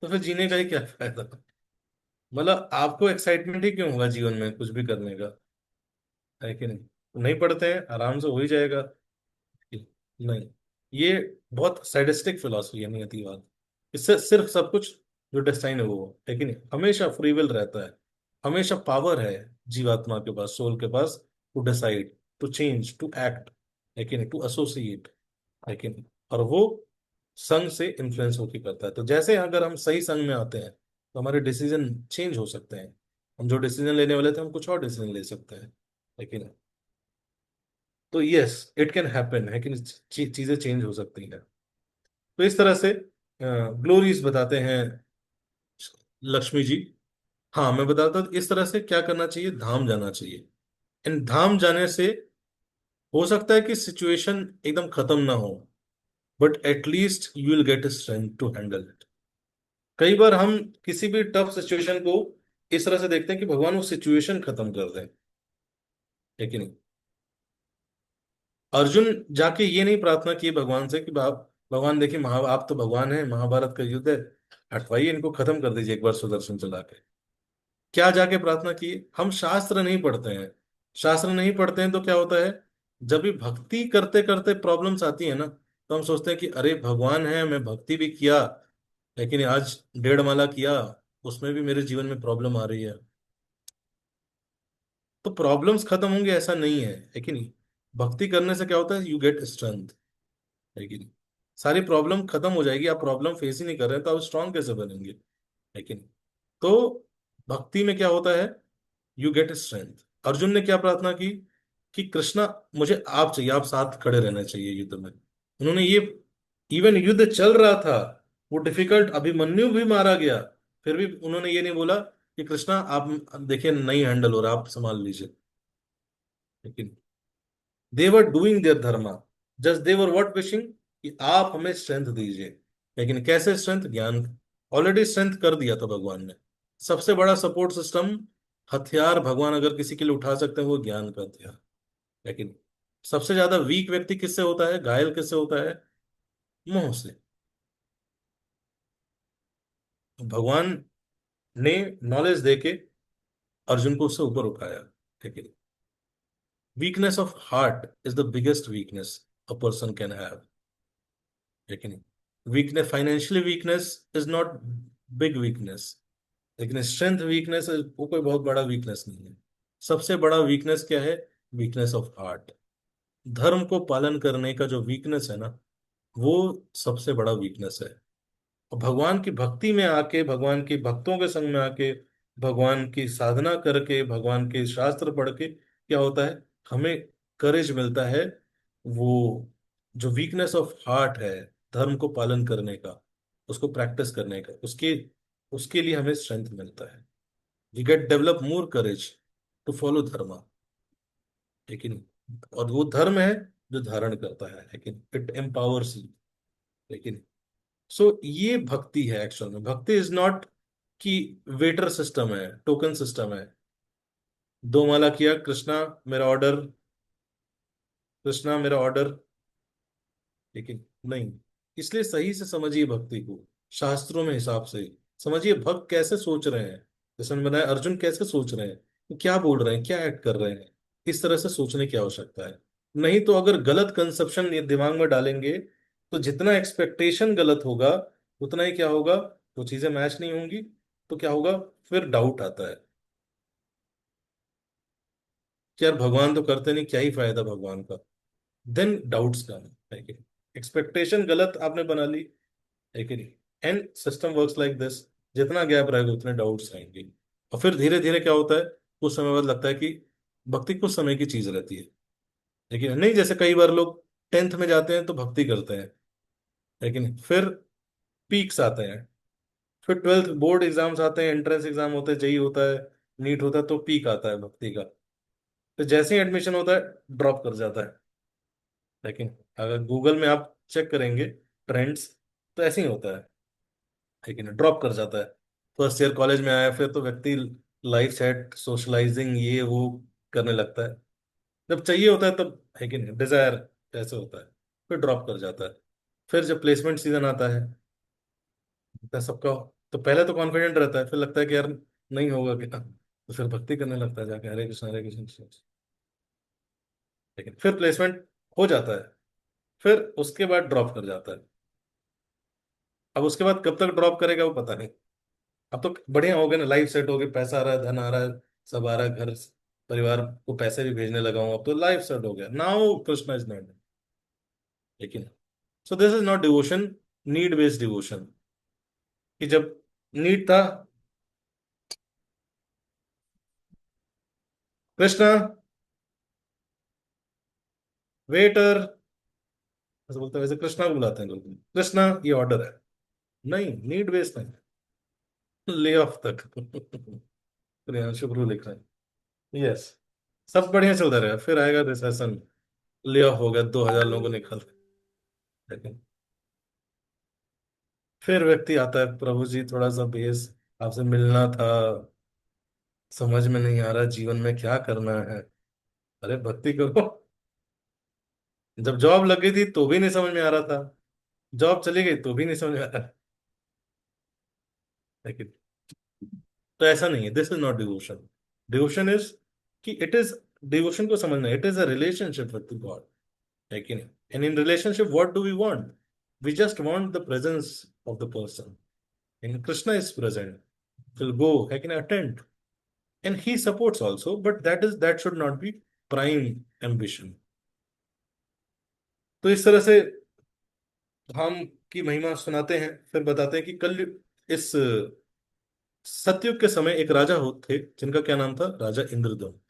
तो फिर जीने का ही क्या फायदा? मतलब आपको एक्साइटमेंट ही क्यों होगा जीवन में कुछ भी करने का, है कि नहीं। नहीं पढ़ते हैं, आराम से हो ही जाएगा। नहीं, ये बहुत सैडिस्टिक फिलॉसफी है नियतिवाद। इससे सिर्फ सब कुछ जो डेस्टाइन है वो है कि नहीं, हमेशा फ्री विल रहता है, हमेशा पावर है जीवात्मा के पास, सोल के पास, to decide, to change, to act, है कि नहीं, टू एसोसिएट, है कि नहीं। और वो संघ से इन्फ्लुएंस होकर करता है। तो जैसे अगर हम सही संघ में आते हैं तो हमारे डिसीजन चेंज हो सकते हैं। हम जो डिसीजन लेने वाले थे हम कुछ और डिसीजन ले सकते हैं, लेकिन तो यस, इट कैन हैपन, है कि नहीं, चीजें चेंज हो सकती हैं। तो इस तरह से ग्लोरीज बताते हैं लक्ष्मी जी। हाँ मैं बताता हूँ इस तरह से क्या करना चाहिए, धाम जाना चाहिए। इन धाम जाने से हो सकता है कि सिचुएशन एकदम खत्म ना हो, but at least you will get strength to handle it. कई बार हम किसी भी टफ सिचुएशन को इस तरह से देखते हैं कि भगवान वो सिचुएशन खत्म कर दें, है कि नहीं। अर्जुन जाके ये नहीं प्रार्थना की भगवान से कि भगवान देखिए आप तो भगवान हैं, महाभारत का युद्ध है, हटवाइए इनको, खत्म कर दीजिए एक बार सुदर्शन चला के। क्या जाके प्रार्थना की? हम शास्त्र नहीं पढ़ते हैं। शास्त्र नहीं पढ़ते हैं तो क्या होता है, जब भी भक्ति करते करते प्रॉब्लम्स आती है ना, तो हम सोचते हैं कि अरे भगवान है, मैं भक्ति भी किया, लेकिन आज 1.5 माला किया, उसमें भी मेरे जीवन में प्रॉब्लम आ रही है। तो प्रॉब्लम्स खत्म होंगे ऐसा नहीं है कि नहीं। भक्ति करने से क्या होता है, यू गेट स्ट्रेंथ, है कि नहीं। सारी प्रॉब्लम खत्म हो जाएगी, आप प्रॉब्लम फेस ही नहीं कर रहे हैं तो आप स्ट्रांग कैसे बनेंगे, है कि नहीं। तो भक्ति में क्या होता है, यू गेट स्ट्रेंथ। अर्जुन ने क्या प्रार्थना की कि कृष्णा मुझे आप चाहिए, आप साथ खड़े रहना चाहिए युद्ध में। उन्होंने ये, इवन युद्ध चल रहा था, वो डिफिकल्ट, अभिमन्यु भी मारा गया, फिर भी उन्होंने ये नहीं बोला कि कृष्णा आप देखिए नहीं हैंडल हो रहा, आप संभाल लीजिए, लेकिन they were doing their dharma, just they were what wishing कि आप हमें स्ट्रेंथ दीजिए। लेकिन कैसे स्ट्रेंथ? ज्ञान। ऑलरेडी स्ट्रेंथ कर दिया था भगवान ने। सबसे बड़ा सपोर्ट सिस्टम, हथियार भगवान अगर किसी के लिए उठा सकते हैं वो ज्ञान का हथियार। लेकिन सबसे ज्यादा वीक व्यक्ति किससे होता है, घायल किससे होता है? मोह से। भगवान ने नॉलेज देके अर्जुन को उससे ऊपर उठाया, ठीक है। Weakness of heart is the biggest weakness a person can have, लेकिन weakness, financially weakness is not big weakness, लेकिन स्ट्रेंथ वीकनेस वो कोई बहुत बड़ा वीकनेस नहीं है। सबसे बड़ा वीकनेस क्या है? Weakness of heart. धर्म को पालन करने का जो वीकनेस है ना, वो सबसे बड़ा वीकनेस है। और भगवान की भक्ति में आके, भगवान के भक्तों के संग में आके, भगवान की साधना करके, भगवान के शास्त्र पढ़ के क्या होता है, हमें करेज मिलता है। वो जो वीकनेस ऑफ हार्ट है धर्म को पालन करने का, उसको प्रैक्टिस करने का, उसके उसके लिए हमें स्ट्रेंथ मिलता है। We get develop more courage to follow dharma. लेकिन और वो धर्म है जो धारण करता है, लेकिन इट एम्पावर्स यू। लेकिन सो ये भक्ति है। एक्चुअल में भक्ति इज नॉट कि वेटर सिस्टम है, टोकन सिस्टम है। दो माला किया, कृष्णा मेरा ऑर्डर, कृष्णा मेरा ऑर्डर। लेकिन नहीं, इसलिए सही से समझिए भक्ति को, शास्त्रों में हिसाब से समझिए भक्त कैसे सोच रहे हैं। जैसे मैंने बताया अर्जुन कैसे सोच रहे हैं, वो क्या बोल रहे हैं, क्या एक्ट कर रहे हैं। इस तरह से सोचने की आवश्यकता है। नहीं तो अगर गलत कंसेप्शन ये दिमाग में डालेंगे, तो जितना एक्सपेक्टेशन गलत होगा उतना ही क्या होगा, वो चीजें मैच नहीं होंगी। तो क्या होगा, फिर डाउट आता है कि यार भगवान तो करते नहीं, क्या ही फायदा भगवान का। देन डाउट्स का है कि एक्सपेक्टेशन गलत आपने बना ली, है कि नहीं। And system works like this, जितना गैप रहेगा उतने डाउट्स आएंगे। और फिर धीरे धीरे क्या होता है, कुछ समय बाद लगता है कि भक्ति कुछ समय की चीज रहती है। लेकिन नहीं, जैसे कई बार लोग 10th में जाते हैं तो भक्ति करते हैं, लेकिन फिर पीक्स आते हैं। फिर 12th बोर्ड एग्जाम्स आते हैं, एंट्रेंस एग्जाम होते हैं, जेई होता है, नीट होता है, तो पीक आता है भक्ति का। तो जैसे ही एडमिशन होता है ड्रॉप कर जाता है। लेकिन अगर गूगल में आप चेक करेंगे ट्रेंड्स, तो ऐसे ही होता है। लेकिन ड्रॉप कर जाता है। फर्स्ट ईयर कॉलेज में आया, फिर तो व्यक्ति लाइफ सेट, सोशलाइजिंग, ये वो करने लगता है। जब चाहिए होता है तब, है कि नहीं, डिजायर ऐसे होता है, फिर ड्रॉप कर जाता है। फिर जब प्लेसमेंट सीजन आता है, होता है सबका, तो पहले तो कॉन्फिडेंट रहता है, फिर लगता है कि यार नहीं होगा क्या, तो फिर भक्ति करने लगता है जाके, हरे कृष्ण हरे कृष्ण कृष्ण कृष्ण। लेकिन फिर प्लेसमेंट हो जाता है, फिर उसके बाद ड्रॉप कर जाता है। अब उसके बाद कब तक ड्रॉप करेगा वो पता नहीं। अब तो बढ़िया हो गया ना, लाइफ सेट हो गई, पैसा आ रहा है, धन आ रहा है, सब आ रहा है, घर परिवार को पैसे भी भेजने लगा हूं, अब तो लाइफ सेट हो गया, नाउ कृष्णा इज नॉट। लेकिन so this is not devotion, need based devotion. कि जब नीड था, कृष्णा वेटर, ऐसे बोलते हैं, वैसे कृष्णा को बुलाते हैं लोग, कृष्णा ये ऑर्डर है। नहीं, नीड बेस्ड नहीं, ले ऑफ तक। प्रियांशु प्रभु लिख रहे हैं, यस। सब बढ़िया चलता रहेगा, फिर आएगा रिसेशन, ले ऑफ हो गया, 2000 लोगों को निकाल। लेकिन फिर व्यक्ति आता है, प्रभु जी थोड़ा सा बेस, आपसे मिलना था, समझ में नहीं आ रहा जीवन में क्या करना है। अरे भक्ति करो। जब जॉब लग गई थी तो भी नहीं समझ में आ रहा था, जॉब चली गई तो भी नहीं समझ में आ रहा। लेकिन तो ऐसा नहीं है, this is not devotion. Devotion is कि इट इज, डिवोशन को समझना, it is a relationship with God, है कि नहीं। And in relationship what do we want, we just want the presence of the person. And Krishna is present, will go, है कि नहीं, attend, and he supports also, but that should not be prime ambition। तो इस तरह से धाम की महिमा सुनाते हैं, फिर बताते हैं कि कल इस सतयुग के समय एक राजा हो थे जिनका क्या नाम था, राजा इंद्रदम्न।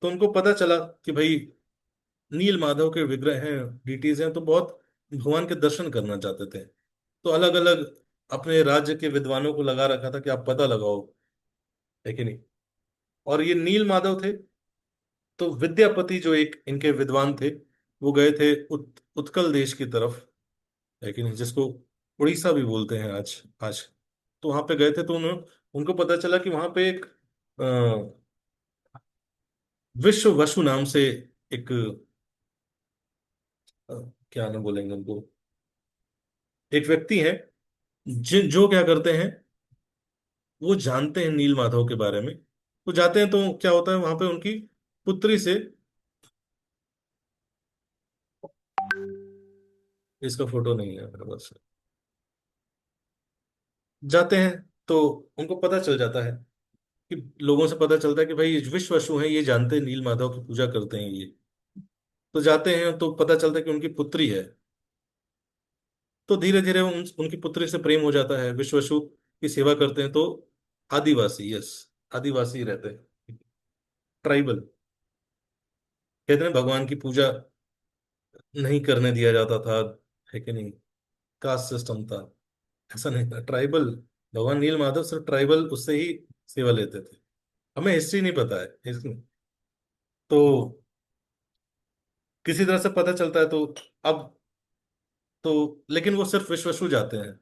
तो उनको पता चला कि भाई नील माधव के विग्रह हैं, डीटीज हैं, तो बहुत भगवान के दर्शन करना चाहते थे। तो अलग अलग अपने राज्य के विद्वानों को लगा रखा था कि आप पता लगाओ, है कि नहीं। और ये नील माधव थे। तो विद्यापति जो एक इनके विद्वान थे, वो गए थे उत्कल देश की तरफ, लेकिन जिसको उड़ीसा भी बोलते हैं आज आज। तो वहां पे गए थे, तो उनको पता चला कि वहां पे एक विश्व वसु नाम से एक अ, क्या नाम बोलेंगे उनको, एक व्यक्ति है, जो क्या करते हैं, वो जानते हैं नील माधव के बारे में। वो जाते हैं तो क्या होता है, वहां पे उनकी पुत्री से, इसका फोटो नहीं है मेरे पास, जाते हैं तो उनको पता चल जाता है कि लोगों से पता चलता है कि भाई ये विश्व वसु हैं, ये जानते हैं नील माधव की पूजा करते हैं ये। तो जाते हैं तो पता चलता है कि उनकी पुत्री है। तो धीरे धीरे उनकी पुत्री से प्रेम हो जाता है, विश्ववसु की सेवा करते हैं। तो आदिवासी, यस, आदिवासी रहते हैं, ट्राइबल। कहते हैं भगवान की पूजा नहीं करने दिया जाता था, है कि नहीं, कास्ट सिस्टम था। ऐसा नहीं था, ट्राइबल। भगवान नील माधव सिर्फ ट्राइबल उससे ही सेवा लेते थे। हमें हिस्ट्री नहीं पता है हिस्ट्री। तो किसी तरह से पता चलता है। तो अब, तो लेकिन वो सिर्फ विश्ववसु जाते हैं।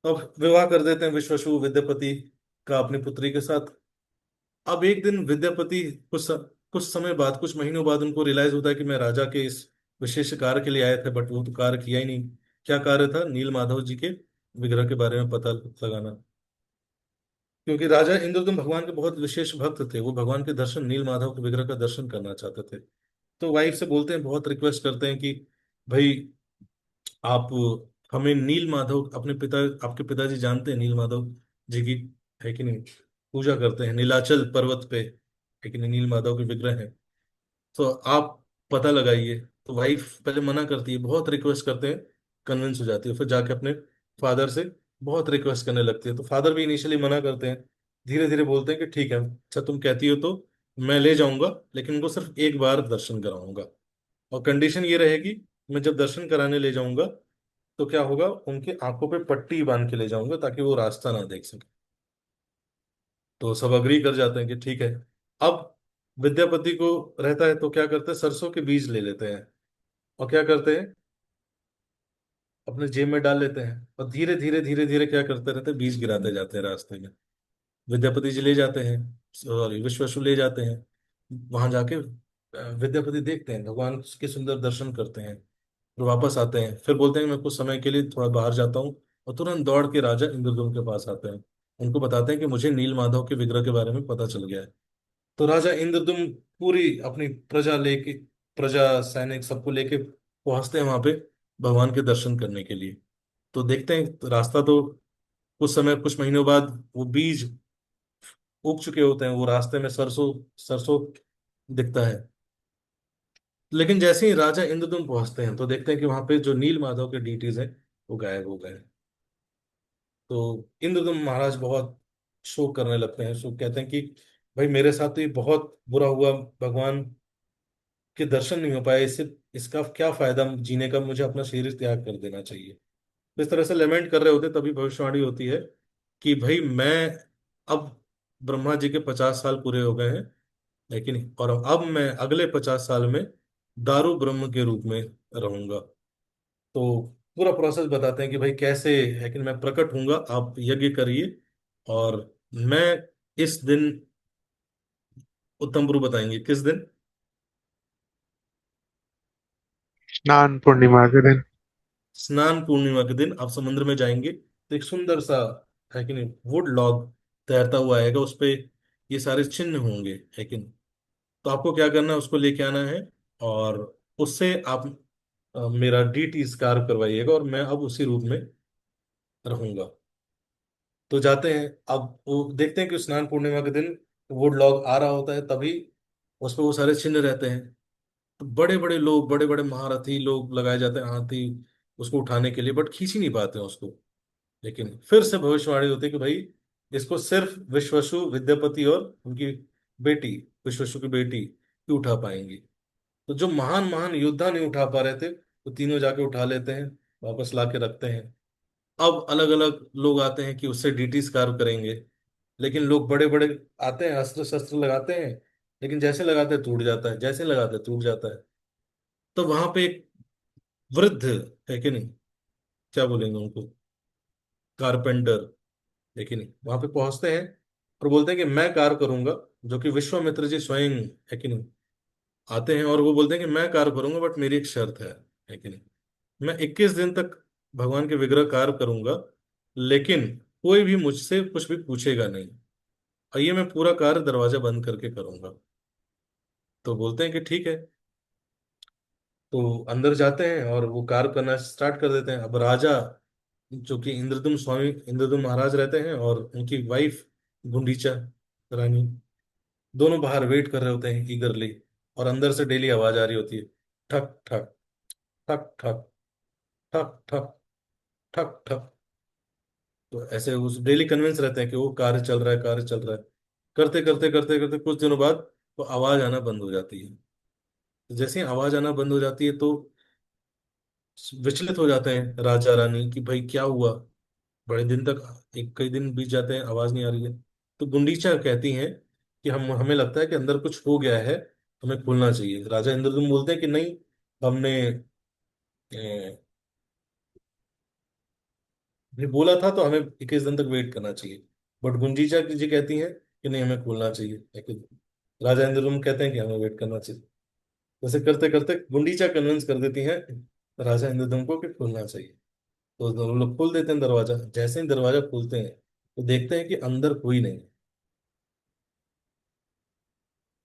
अब विवाह कर देते हैं विश्ववसु विद्यापति का अपनी पुत्री के साथ। अब एक दिन विद्यापति कुछ समय बाद, कुछ महीनों बाद उनको रियलाइज होता है कि मैं राजा के इस विशेष कार्य के लिए आए थे, बट वो तो कार्य किया ही नहीं। क्या कार्य था? नील माधव जी के विग्रह के बारे में पता लगाना। क्योंकि राजा इंद्रदुम्न भगवान के बहुत विशेष भक्त थे, वो भगवान के दर्शन, नील माधव के विग्रह का दर्शन करना चाहते थे। तो वाइफ से बोलते हैं, बहुत रिक्वेस्ट करते हैं कि भाई आप हमें नील माधव, अपने पिता, आपके पिताजी जानते हैं नील माधव जी की, है कि नहीं, पूजा करते हैं नीलाचल पर्वत पे, है कि नहीं, नील माधव के विग्रह हैं। तो आप पता लगाइए। तो वाइफ पहले मना करती है, बहुत रिक्वेस्ट करते हैं, कन्विंस हो जाती है, फिर जाके अपने फादर से बहुत रिक्वेस्ट करने लगती है। तो फादर भी इनिशियली मना करते हैं, धीरे धीरे बोलते हैं कि ठीक है, अच्छा तुम कहती हो तो मैं ले जाऊंगा, लेकिन उनको सिर्फ एक बार दर्शन कराऊंगा। और कंडीशन ये रहेगी, मैं जब दर्शन कराने ले जाऊंगा तो क्या होगा, उनकी आंखों पे पट्टी बांध के ले जाऊंगा ताकि वो रास्ता ना देख सके। तो सब अग्री कर जाते हैं कि ठीक है। अब विद्यापति को रहता है तो क्या करते हैं, सरसों के बीज ले लेते हैं और क्या करते हैं, अपने जेब में डाल लेते हैं, और धीरे धीरे धीरे धीरे क्या करते रहते हैं, बीज गिराते जाते हैं रास्ते में। विद्यापति जी ले जाते हैं, सॉरी विश्ववसु ले जाते हैं। वहां जाके विद्यापति देखते हैं, भगवान के सुंदर दर्शन करते हैं, फिर वापस आते हैं, फिर बोलते हैं मैं कुछ समय के लिए थोड़ा बाहर जाता हूँ। और तुरंत दौड़ के राजा इंद्रदुम्न के पास आते हैं, उनको बताते हैं कि मुझे नील माधव के विग्रह के बारे में पता चल गया है। तो राजा इंद्रदुम्न पूरी अपनी प्रजा लेके, प्रजा सैनिक सबको लेके पहुंचते हैं वहां पे भगवान के दर्शन करने के लिए। तो देखते हैं तो रास्ता तो, कुछ समय, कुछ महीनों बाद वो बीज उग चुके होते हैं, वो रास्ते में सरसों सरसों दिखता है। लेकिन जैसे ही राजा इंद्रदुम्न पहुंचते हैं तो देखते हैं कि वहां पे जो नील माधव के डीटीज हैं वो गायब हो गए हैं। तो इंद्रदुम्न महाराज बहुत शोक करने लगते हैं, शोक कहते हैं कि भाई मेरे साथ तो ये बहुत बुरा हुआ, भगवान के दर्शन नहीं हो पाए, इससे इसका क्या फायदा जीने का, मुझे अपना शरीर त्याग कर देना चाहिए। तो इस तरह से लेमेंट कर रहे होते, तभी भविष्यवाणी होती है कि भाई मैं, अब ब्रह्मा जी के 50 साल पूरे हो गए हैं, लेकिन और अब मैं अगले 50 साल में दारू ब्रह्म के रूप में रहूंगा। तो पूरा प्रोसेस बताते हैं कि भाई कैसे है कि मैं प्रकट हूंगा, आप यज्ञ करिए। और मैं इस दिन, उत्तम गुरु बताएंगे किस दिन, स्नान पूर्णिमा के दिन। स्नान पूर्णिमा के दिन आप समुद्र में जाएंगे तो एक सुंदर सा, है कि नहीं, वुड लॉग तैरता हुआ आएगा, उस पे ये सारे चिन्ह होंगे, है कि नहीं। तो आपको क्या करना है, उसको लेके आना है, और उससे आप मेरा डीटी कार्य करवाइएगा, और मैं अब उसी रूप में रहूंगा। तो जाते हैं, अब वो देखते हैं कि स्नान पूर्णिमा के दिन वुड लॉग आ रहा होता है, तभी उस पर वो सारे चिन्ह रहते हैं। तो बड़े बड़े लोग, बड़े बड़े महारथी लोग लगाए जाते हैं हाथी उसको उठाने के लिए, बट खींच ही नहीं पाते हैं उसको। लेकिन फिर से भविष्यवाणी होती है कि भाई इसको सिर्फ विश्ववसु, विद्यापति और उनकी बेटी, विश्ववसु की बेटी ही उठा पाएंगी। तो जो महान महान योद्धा नहीं उठा पा रहे थे, तो तीनों जाके उठा लेते हैं, वापस ला के रखते हैं। अब अलग अलग लोग आते हैं कि उससे डीटी कार्य करेंगे। लेकिन लोग बड़े बड़े आते हैं, अस्त्र शस्त्र लगाते हैं, लेकिन जैसे लगाते हैं टूट जाता है, जैसे लगाते हैं टूट जाता है। तो वहां पे एक वृद्ध, है कि नहीं, क्या बोलेंगे उनको, कारपेंटर, लेकिन वहां पे पहुंचते हैं और बोलते हैं कि मैं कार्य करूंगा, जो कि विश्वामित्र जी स्वयं, है कि नहीं, आते हैं और वो बोलते हैं कि मैं कार्य करूंगा, बट मेरी एक शर्त है कि नहीं, मैं 21 दिन तक भगवान के विग्रह कार्य करूंगा, लेकिन कोई भी मुझसे कुछ भी पूछेगा नहीं, और ये मैं पूरा कार्य दरवाजा बंद करके करूंगा। तो बोलते हैं कि ठीक है। तो अंदर जाते हैं और वो कार्य करना स्टार्ट कर देते हैं। अब राजा, जो कि इंद्रदुम्न स्वामी, इंद्रदुम्न महाराज रहते हैं, और उनकी वाइफ गुंडीचा रानी, दोनों बाहर वेट कर रहे होते हैं ईगरली। और अंदर से डेली आवाज आ रही होती है, ठक ठक ठक ठक ठक ठक ठक ठक। तो ऐसे उस डेली कन्विंस रहते हैं कि वो कार्य चल रहा है, कार्य चल रहा है। करते करते करते करते कुछ दिनों बाद तो आवाज आना बंद हो जाती है। तो जैसे ही आवाज आना बंद हो जाती है तो विचलित हो जाते हैं राजा रानी कि भाई क्या हुआ। बड़े दिन तक, एक कई दिन बीत जाते हैं, आवाज नहीं आ रही है। तो गुंडीचा कहती हैं कि हम हमें लगता है कि अंदर कुछ हो गया है, हमें खोलना चाहिए। राजा इंद्रदुम्न बोलते हैं कि नहीं, हमने ने बोला था तो हमें 21 दिन तक वेट करना चाहिए। बट गुंजीचा जी कहती हैं कि नहीं, हमें खोलना चाहिए। लेकिन राजा इंद्रदुम्न कहते हैं कि हमें वेट करना चाहिए। जैसे करते करते गुंडीचा कन्विंस कर देती हैं राजा इंद्रदुम्न को कि खोलना चाहिए। तो वो लोग खोल देते हैं दरवाजा। जैसे ही दरवाजा खोलते हैं तो देखते हैं कि अंदर कोई नहीं।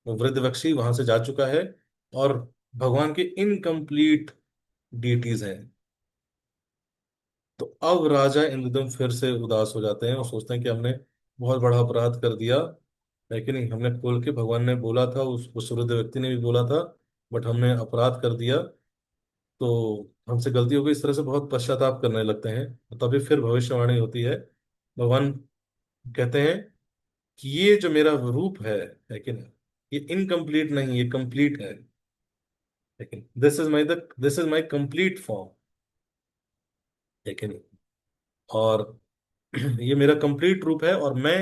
वो वृद्ध व्यक्ति वहां से जा चुका है और भगवान के इनकम्प्लीट डीटीज हैं। तो अब राजा इंद्रदम्न फिर से उदास हो जाते हैं और सोचते हैं कि हमने बहुत बड़ा अपराध कर दिया है कि नहीं। हमने खोल के, भगवान ने बोला था, उस वृद्ध व्यक्ति ने भी बोला था, बट हमने अपराध कर दिया। तो हमसे गलती हो गई। इस तरह से बहुत पश्चाताप करने लगते हैं। तो तभी फिर भविष्यवाणी होती है। भगवान कहते हैं कि ये जो मेरा रूप है कि नहीं, ये इनकम्प्लीट नहीं, ये कंप्लीट है। लेकिन this is my complete form, है कि नहीं। और ये मेरा कंप्लीट रूप है और मैं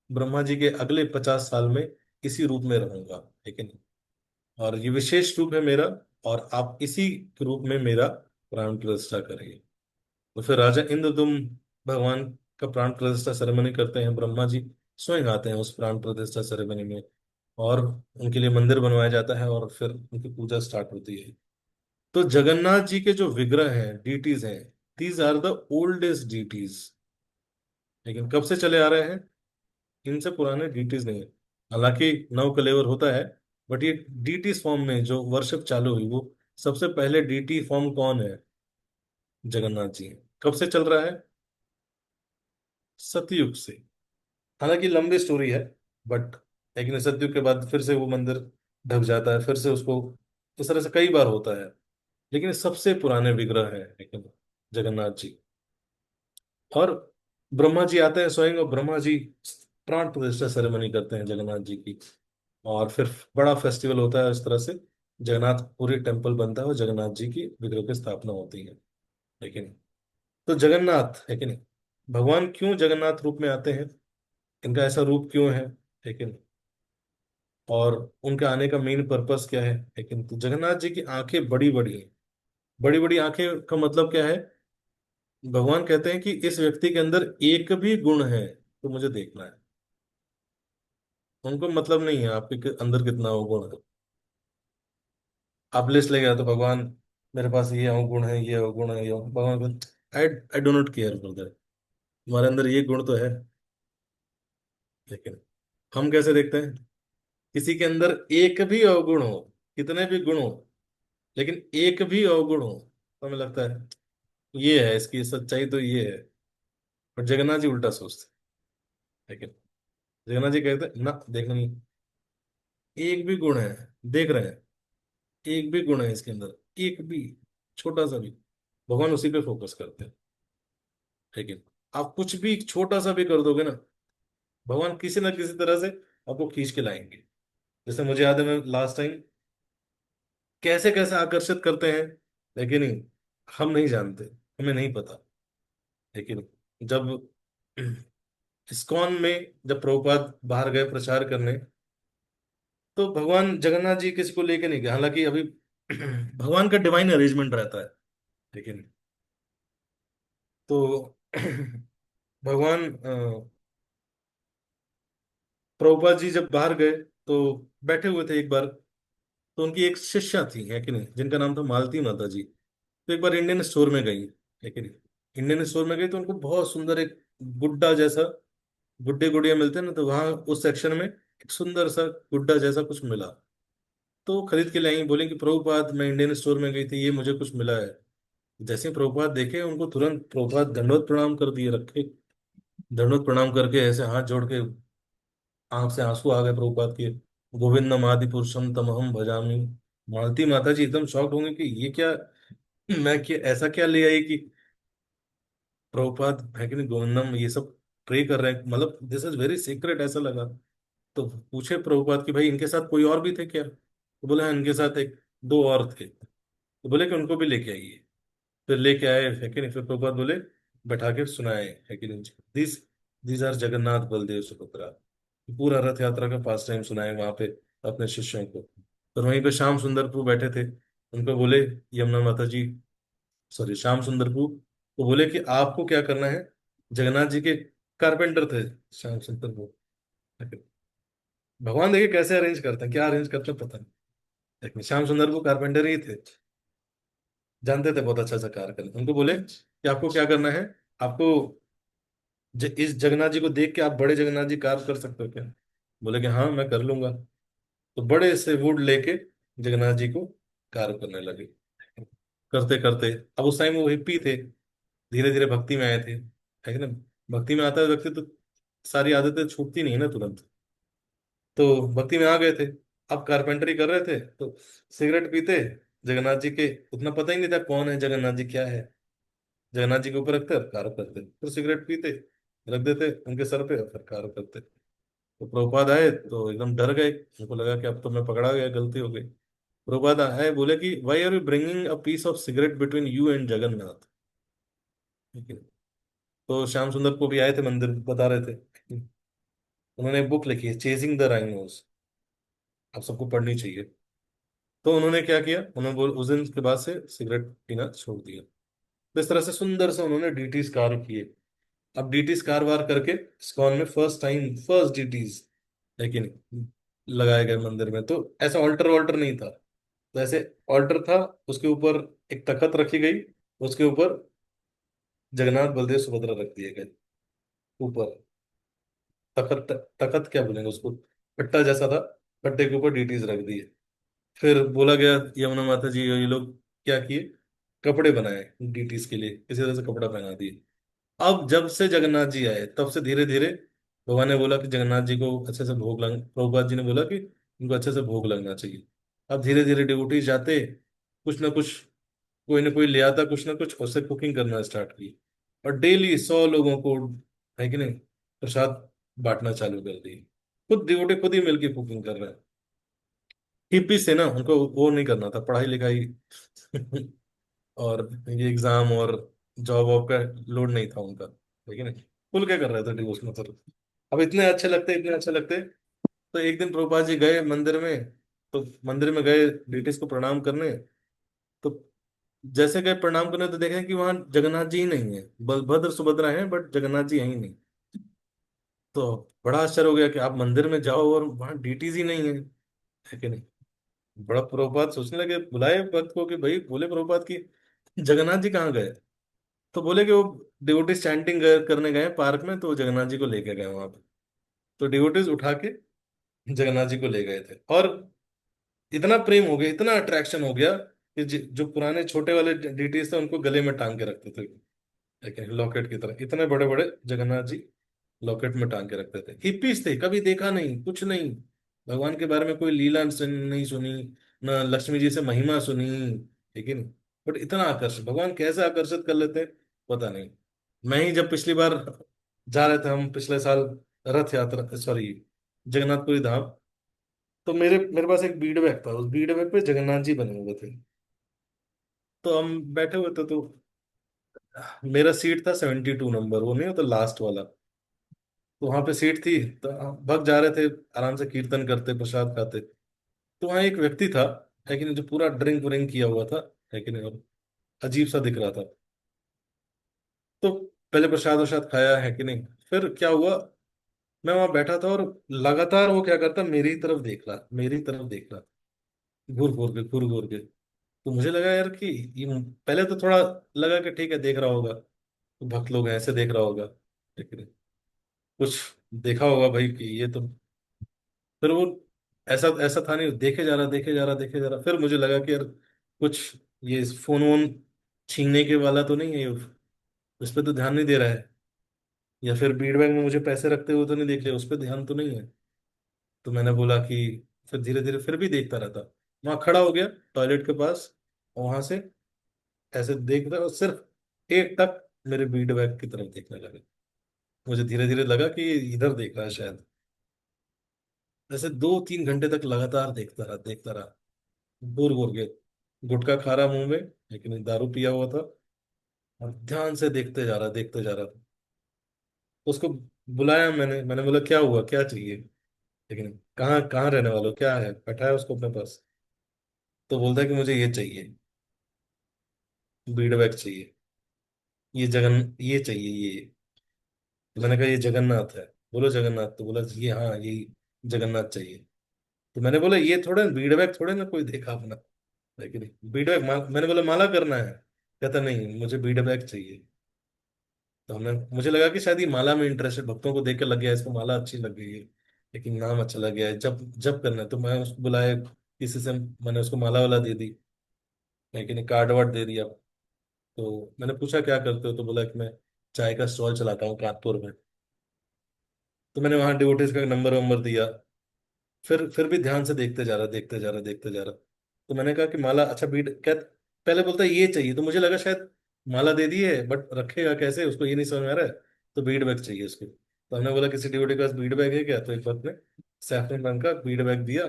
ब्रह्मा जी के अगले 50 साल में इसी रूप में रहूंगा, ठीक है नहीं। और ये विशेष रूप है मेरा, और आप इसी रूप में मेरा प्राण प्रतिष्ठा करेंगे। तो फिर राजा इंद्रदुम्न भगवान का प्राण प्रतिष्ठा सेरेमनी करते हैं। ब्रह्मा जी स्वयं आते हैं उस प्राण प्रतिष्ठा सेरेमनी में, और उनके लिए मंदिर बनवाया जाता है और फिर उनकी पूजा स्टार्ट होती है। तो जगन्नाथ जी के जो विग्रह हैं, डीटीज हैं, these are the oldest deities. लेकिन कब से चले आ रहे हैं, इनसे पुराने डीटीज नहीं है। हालांकि नव कलेवर होता है, बट ये डीटीज फॉर्म में जो वर्शिप चालू हुई, वो सबसे पहले डीटी फॉर्म कौन है, जगन्नाथ जी हैं। कब से चल रहा है, सतयुग से। हालांकि लंबी स्टोरी है, बट लेकिन सतयुग के बाद फिर से वो मंदिर ढक जाता है, फिर से उसको, इस तरह से कई बार होता है। लेकिन ये सबसे पुराने विग्रह हैं लेकिन जगन्नाथ जी। और ब्रह्मा जी आते हैं स्वयं, और ब्रह्मा जी प्राण प्रतिष्ठा सेरेमनी करते हैं जगन्नाथ जी की। और फिर बड़ा फेस्टिवल होता है। इस तरह से जगन्नाथपुरी टेम्पल बनता है और जगन्नाथ जी की विग्रह की स्थापना होती है। लेकिन तो जगन्नाथ है कि नहीं, भगवान क्यों जगन्नाथ रूप में आते हैं, इनका ऐसा रूप क्यों है कि नहीं, और उनके आने का मेन पर्पस क्या है। लेकिन तो जगन्नाथ जी की आंखें बड़ी बड़ी हैं। बड़ी बड़ी आंखें का मतलब क्या है, भगवान कहते हैं कि इस व्यक्ति के अंदर एक भी गुण है तो मुझे देखना है। उनको मतलब नहीं है आपके अंदर कितना वो गुण है। आप लिस्ट ले गया तो भगवान, मेरे पास ये अवगुण है, ये अवगुण है, ये भगवान को, I I do not care for that. तुम्हारे अंदर ये गुण तो है। लेकिन हम कैसे देखते हैं, किसी के अंदर एक भी अवगुण हो, कितने भी गुण हो, लेकिन एक भी अवगुण हो, तो हमें लगता है ये है, इसकी सच्चाई तो ये है। और जगन्नाथ जी उल्टा सोचते हैं। लेकिन जगन्नाथ जी कहते हैं ना, देखना नहीं, एक भी गुण है, देख रहे हैं, एक भी गुण है इसके अंदर, एक भी छोटा सा भी। भगवान उसी पे फोकस करते हैं। लेकिन आप कुछ भी छोटा सा भी कर दोगे ना, भगवान किसी ना किसी तरह से आपको खींच के लाएंगे। जैसे मुझे याद है, मैं लास्ट टाइम कैसे कैसे आकर्षित करते हैं, लेकिन नहीं, हम नहीं जानते, हमें नहीं पता। लेकिन जब इस्कॉन में जब प्रभुपाद बाहर गए प्रचार करने, तो भगवान जगन्नाथ जी किसी को लेके नहीं गए। हालांकि अभी भगवान का डिवाइन अरेंजमेंट रहता है। लेकिन तो भगवान प्रभुपाद जी जब बाहर गए तो बैठे हुए थे एक बार। तो उनकी एक शिष्या थी, है कि नहीं, जिनका नाम था मालती माता जी। तो एक बार इंडियन स्टोर में गई, है कि नहीं। इंडियन स्टोर में गई तो उनको बहुत सुंदर एक गुड्डा जैसा, गुड्डे गुड़िया मिलते हैं ना, तो वहां उस सेक्शन में एक सुंदर सा गुड्डा जैसा कुछ मिला। तो खरीद के लाई, बोले कि प्रभुपाद मैं इंडियन स्टोर में गई थी, ये मुझे कुछ मिला है। जैसे ही प्रभुपाद देखे, उनको तुरंत प्रभुपाद दंडवत प्रणाम कर दिए, रखे दंडवत प्रणाम करके ऐसे हाथ जोड़ के, आंख से आंसू आ गए प्रभुपाद के। गोविंदम आदि पुरुषम तमहम भजामि। मालती माता जी एकदम शॉक्ड होंगे कि ये क्या, मैं क्या ऐसा क्या ले आई कि प्रभुपाद है कि नहीं, गोविंदम ये सब प्रे कर रहे हैं, मतलब दिस इज वेरी सीक्रेट ऐसा लगा। तो पूछे प्रभुपाद कि भाई इनके साथ कोई और भी थे क्या, तो बोले हाँ इनके साथ एक दो और थे, तो बोले कि उनको भी लेके आइए। फिर लेके आए है कि नहीं, फिर प्रभुपाद बोले बैठा के सुनाए है कि नहीं, this these are Jagannath Baldev Subhadra. पूरा रथ यात्रा का पास टाइम सुनाए वहां पे अपने शिष्यों को। और वहीं पे श्याम सुंदर प्रभु बैठे थे, उनको बोले यमुना माता जी, सॉरी श्याम सुंदर प्रभु, तो बोले कि आपको क्या करना है, जगन्नाथ जी के कारपेंटर थे श्याम सुंदर प्रभु। भगवान देखिए कैसे अरेंज करते हैं, क्या अरेंज करते हैं पता नहीं, लेकिन श्याम सुंदर प्रभु कारपेंटर ही थे, जानते थे बहुत अच्छा सा कार्य करना। उनको बोले कि आपको क्या करना है, आपको इस जगन्नाथ जी को देख के आप बड़े जगन्नाथ जी कार्य कर सकते हो क्या। बोले कि हाँ मैं कर लूंगा। तो बड़े से वुड लेके जगन्नाथ जी को कार्य करने लगे। करते करते, अब उस टाइम वो हिप्पी थे, धीरे धीरे भक्ति में आए थे, है कि ना। भक्ति में आता है व्यक्ति तो सारी आदतें छूटती नहीं है ना तुरंत। तो भक्ति में आ गए थे। अब कारपेंटरी कर रहे थे तो सिगरेट पीते जगन्नाथ जी के, उतना पता ही नहीं था कौन है जगन्नाथ जी क्या है। जगन्नाथ जी के ऊपर रखते और कार्य करते, फिर सिगरेट पीते, रख देते उनके सर पे और फिर कार्य करते। तो प्रभुपाद आए तो एकदम डर गए, उनको लगा कि अब तो मैं पकड़ा गया, गलती हो गई। प्रभुपाद आए बोले कि why are you bringing a piece of cigarette between you and Jagannath. ठीक है। तो श्याम सुंदर को भी आए थे मंदिर, बता रहे थे। उन्होंने एक बुक लिखी है चेजिंग द राइनोस, आप सबको पढ़नी चाहिए। तो उन्होंने क्या किया, उन्होंने उस दिन के बाद से सिगरेट पीना छोड़ दिया। तो इस तरह से सुंदर से उन्होंने डीटीज कार्य किए। अब डीटीज कारवार करके इस्कॉन में फर्स्ट टाइम फर्स्ट डीटीज, लेकिन लगाए गए मंदिर में। तो ऐसा ऑल्टर वॉल्टर नहीं था, तो ऐसे ऑल्टर था, उसके ऊपर एक तखत रखी गई, उसके ऊपर जगन्नाथ बलदेव सुभद्रा रख दिए गए ऊपर। तखत, तखत क्या बोलेंगे उसको, कट्टा जैसा था, कट्टे के ऊपर डीटीज रख दिए। फिर बोला गया यमुना माता जी ये लोग क्या किए, कपड़े बनाए डीटीज के लिए, इसी तरह से कपड़ा पहना दिए। अब जब से जगन्नाथ जी आए तब से धीरे धीरे भगवान ने बोला कि जगन्नाथ जी को अच्छे से भोग लग, प्रभुपाद जी ने बोला कि उनको अच्छे से भोग लगना चाहिए। अब धीरे धीरे डिवोटी जाते, कुछ ना कुछ, कोई ना कोई ले आता कुछ ना कुछ, उससे कुकिंग करना स्टार्ट की। और डेली 100 लोगों को, है कि नहीं, प्रसाद बांटना चालू कर दी। खुद डिवोटी खुद ही मिलके कुकिंग कर रहे हैं। हिप्पी से ना उनको वो नहीं करना था पढ़ाई लिखाई और ये एग्जाम और जॉब वॉब का लोड नहीं था उनका, ठीक है ना। खुल क्या कर रहे थे डिवोर्स में तो। अब इतने अच्छे लगते, इतने अच्छे लगते। तो एक दिन प्रभुपाद जी गए मंदिर में, तो मंदिर में गए ब्रिटिश को प्रणाम करने। तो जैसे गए प्रणाम करने तो देखें कि वहां जगन्नाथ जी ही नहीं है, बलभद्र सुभद्रा है बट जगन्नाथ जी है ही नहीं। तो बड़ा आश्चर्य हो गया कि आप मंदिर में जाओ और वहां डीटीज ही नहीं है कि नहीं। बड़ा प्रभुपाद सोचने लगे, बुलाए भक्त को कि भाई, बोले प्रभुपाद की जगन्नाथ जी कहाँ गए। तो बोले कि वो डिवोटीज चैंटिंग करने गए पार्क में, तो जगन्नाथ जी को लेके गए वहां पे। तो डिवोटीज उठा के जगन्नाथ जी को ले गए थे, और इतना प्रेम हो गया, इतना अट्रैक्शन हो गया कि जो पुराने छोटे वाले डीटीज थे उनको गले में टांग के रखते थे, लेकिन लॉकेट की तरह इतने बड़े बड़े जगन्नाथ जी लॉकेट में टांग के रखते थे। हिप्पीज थे, कभी देखा नहीं कुछ नहीं, भगवान के बारे में कोई लीला नहीं सुनी, न लक्ष्मी जी से महिमा सुनी, ठीक है नहीं। बट इतना आकर्षित, भगवान कैसे आकर्षित कर लेते हैं पता नहीं। मैं ही जब पिछली बार जा रहे थे हम पिछले साल रथ यात्रा, सॉरी जगन्नाथपुरी धाम, तो मेरे मेरे पास एक बीड बैग था, उस बीड बैग पे जगन्नाथ जी बने हुए थे। तो हम बैठे हुए थे, तो मेरा सीट था 72 नंबर, वो नहीं होता लास्ट वाला। तो वहां पे सीट थी, तो हम भग जा रहे थे आराम से कीर्तन करते प्रसाद खाते। तो वहां एक व्यक्ति था, है कि नहीं, जो पूरा ड्रिंक व्रिंक किया हुआ था, है कि नहीं, और अजीब सा दिख रहा था। तो पहले प्रसाद वसाद खाया, है कि नहीं। फिर क्या हुआ, मैं वहां बैठा था और लगातार वो क्या करता, मेरी तरफ देख रहा, मेरी तरफ देख रहा, घूर घूर के घूर घूर के। तो मुझे लगा यार कि ये, पहले तो थोड़ा लगा कि ठीक है देख रहा होगा, तो भक्त लोग हैं, ऐसे देख रहा होगा, लेकिन कुछ देखा होगा भाई कि ये तो। फिर वो ऐसा ऐसा था नहीं, देखे जा रहा देखे जा रहा देखे जा रहा, फिर मुझे लगा कि यार कुछ ये फोन वोन छीनने के वाला तो नहीं है ये, उस पर तो ध्यान नहीं दे रहा है, या फिर बीड बैंक में मुझे पैसे रखते हुए तो नहीं देख लिया, उस पर ध्यान तो नहीं है। तो मैंने बोला कि, फिर धीरे धीरे फिर भी देखता रहता। वहां खड़ा हो गया टॉयलेट के पास, और वहां से ऐसे देख रहा और सिर्फ एक टक मेरे बीट बैग की तरफ देखने लगे। मुझे धीरे धीरे लगा कि ये इधर देख रहा है शायद। ऐसे 2-3 घंटे तक लगातार देखता रहा। दूर घूर के गुटखा खा रहा मुंह में, लेकिन दारू पिया हुआ था, और ध्यान से देखते जा रहा था। उसको बुलाया मैंने, बोला क्या हुआ, क्या चाहिए, लेकिन कहाँ कहाँ रहने वाले हो, क्या है, बैठाया उसको अपने पास। तो बोलता है कि मुझे ये चाहिए, बीड बैग चाहिए, ये चाहिए ये। तो मैंने कहा ये जगन्नाथ है। बोलो जगन्नाथ, तो बोला ये, हाँ यही जगन्नाथ चाहिए। तो मैंने बोला ये थोड़ा बीड बैग थोड़े ना कोई देखा अपना, लेकिन बीड बैग मैंने बोला माला करना है। कहता नहीं मुझे बीड बैग चाहिए। तो हमने, मुझे लगा कि शायद ये माला में इंटरेस्ट है, भक्तों को देख के लग गया इसको माला अच्छी लग गई है, लेकिन नाम अच्छा लग गया है, जब जब करना है। तो मैं उसको बुलाया, किसी से मैंने उसको माला वाला दे दी, लेकिन कार्ड वार्ड दे दिया। तो मैंने पूछा क्या करते हो, तो बोला कि मैं चाय का स्टॉल चलाता हूँ कानपुर में। तो मैंने वहां डिवोटीज का नंबर वंबर दिया। फिर भी ध्यान से देखते जा रहा। तो मैंने कहा कि माला, अच्छा बीट क्या, पहले बोलता है ये चाहिए, तो मुझे लगा शायद माला दे दी है बट रखेगा कैसे, उसको ये नहीं समझ में आ रहा है। तो बीट बैग चाहिए उसको। तो हमने बोला किसी डिवोटी के पास बीट बैग है क्या, तो एक बात ने सैफरन रंग का बीट बैग दिया,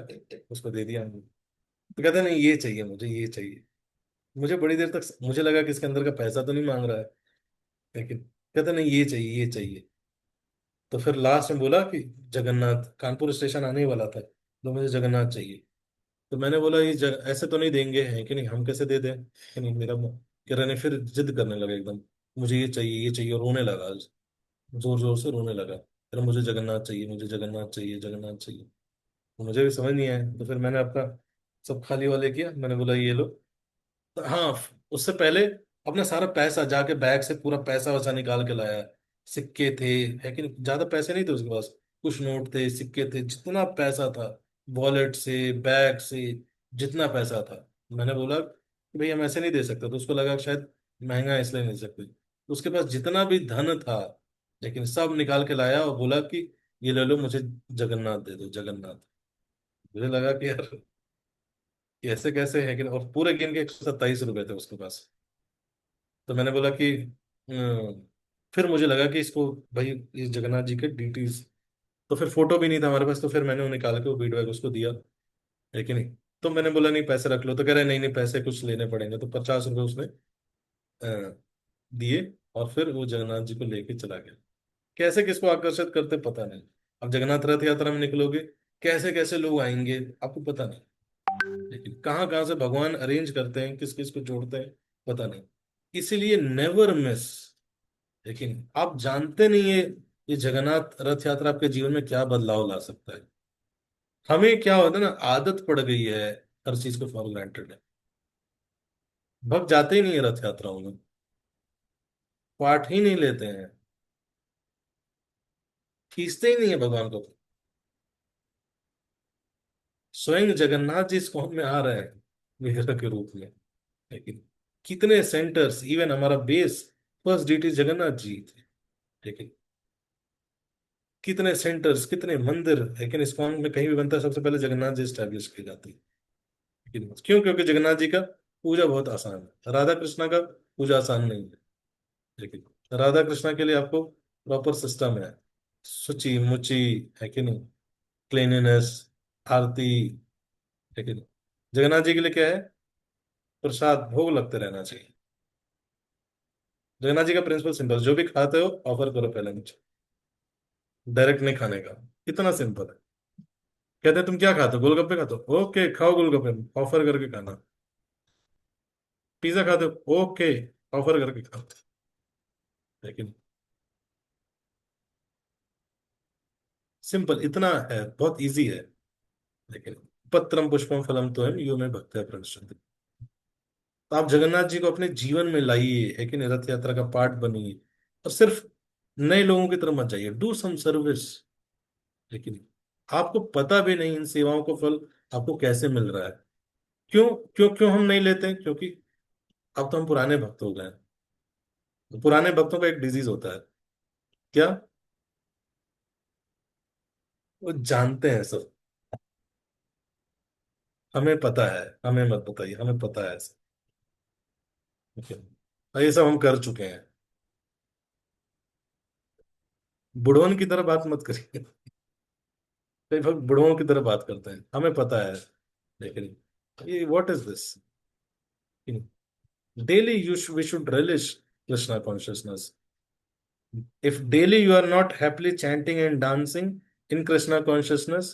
उसको दे दिया हमने। तो कहते नहीं ये चाहिए, मुझे ये चाहिए। मुझे बड़ी देर तक मुझे लगा कि इसके अंदर का पैसा तो नहीं मांग रहा है, लेकिन कहते नहीं ये चाहिए, ये चाहिए। तो फिर लास्ट में बोला कि जगन्नाथ, कानपुर स्टेशन आने ही वाला था, तो मुझे जगन्नाथ चाहिए। तो मैंने बोला ये ऐसे तो नहीं देंगे, है कि नहीं, हम कैसे दे दें, कि नहीं मेरा कह रहे नहीं, फिर जिद करने लगा एकदम, मुझे ये चाहिए, ये चाहिए, और रोने लगा, जोर जोर से रोने लगा, फिर मुझे जगन्नाथ चाहिए, मुझे जगन्नाथ चाहिए, जगन्नाथ चाहिए। तो मुझे भी समझ नहीं आया, तो फिर मैंने अपना सब खाली वाले किया, मैंने बोला ये लो। हाँ, उससे पहले अपना सारा पैसा जाके बैग से पूरा पैसा वैसा निकाल के लाया। सिक्के थे, है कि नहीं, ज्यादा पैसे नहीं थे उसके पास, कुछ नोट थे, सिक्के थे, जितना पैसा था, वॉलेट से, बैग से, जितना पैसा था। मैंने बोला कि भाई हम ऐसे नहीं दे सकते, तो उसको लगा कि शायद महंगा है इसलिए नहीं दे सकते, तो उसके पास जितना भी धन था, लेकिन सब निकाल के लाया और बोला कि ये ले लो, मुझे जगन्नाथ दे दो, जगन्नाथ। मुझे लगा कि यार ये ऐसे कैसे है, कि और पूरे गिन के 127 रुपए थे उसके पास। तो मैंने बोला कि फिर मुझे लगा कि इसको, भाई इस जगन्नाथ जी के डीटीज, तो फिर फोटो भी नहीं था हमारे पास, तो फिर मैंने वो निकाल के वो फीडबैक उसको दिया, है कि नहीं। तो मैंने बोला नहीं पैसे रख लो, तो कह रहे नहीं नहीं पैसे कुछ लेने पड़ेंगे, तो 50 रुपये उसने दिए, और फिर वो जगन्नाथ जी को लेके चला गया। कैसे किसको आकर्षित करते पता नहीं। अब जगन्नाथ रथ यात्रा में निकलोगे, कैसे कैसे लोग आएंगे आपको पता नहीं, लेकिन कहाँ कहाँ से भगवान अरेंज करते हैं, किस किस को जोड़ते हैं पता नहीं। इसीलिए नेवर मिस। लेकिन आप जानते नहीं है ये जगन्नाथ रथ यात्रा आपके जीवन में क्या बदलाव ला सकता है। हमें क्या होता है ना, आदत पड़ गई है हर चीज को फॉर ग्रांटेड है। भक्त जाते ही नहीं है रथ यात्राओं में, पार्ट ही नहीं लेते हैं, खींचते ही नहीं है भगवान को। स्वयं जगन्नाथ जी इस कौम में आ रहे हैं विग्रह के रूप में, लेकिन कितने सेंटर्स, इवन हमारा base first DT Jagannath ji थे, लेकिन कितने सेंटर्स, कितने मंदिर, लेकिन इस कौम में कहीं भी बनता है सबसे पहले जगन्नाथ जी स्टैब्लिश की जाती है। क्यों, क्योंकि जगन्नाथ जी का पूजा बहुत आसान है, राधा कृष्णा का पूजा आसान नहीं है। लेकिन राधा कृष्णा के लिए आपको प्रॉपर सिस्टम है, शुचि मुचि, है कि नहीं, क्लीनिनेस, आरती, है कि नहीं। जगन्नाथ जी के लिए क्या है, प्रसाद भोग लगते रहना चाहिए। जगन्नाथ जी का प्रिंसिपल सिंपल, जो भी खाते हो ऑफर करो पहले मुझे, डायरेक्ट नहीं खाने का, इतना सिंपल है। कहते हैं तुम क्या खाते हो, गोलगप्पे खाते हो, ओके खाओ गोलगप्पे, ऑफर करके खाना। पिज्जा खाते हो, ओके ऑफर करके खाओ। लेकिन सिंपल इतना है, बहुत इजी है। लेकिन पत्रम पुष्पम फलम तो है यो में भक्त्या प्रदर्शित। तो आप जगन्नाथ जी को अपने जीवन में लाइए, है कि नहीं, रथ यात्रा का पार्ट बनिए, और सिर्फ नए लोगों की तरफ मत जाइए, डू सम सर्विस। लेकिन आपको पता भी नहीं इन सेवाओं को फल आपको कैसे मिल रहा है। क्यों, क्यों क्यों हम नहीं लेते हैं, क्योंकि अब तो हम पुराने भक्त हो गए हैं। तो पुराने भक्तों का एक डिजीज होता है, क्या, वो जानते हैं सब, हमें पता है, हमें मत बताइए, हमें पता है ऐसा। ओके, ये सब हम कर चुके हैं। बुढ़वन की तरह बात मत करिए। कई लोग बुढ़वन की तरह बात करते हैं, हमें पता है। लेकिन ये what is this? Daily we should relish Krishna consciousness. If daily you are not happily chanting and dancing in Krishna consciousness,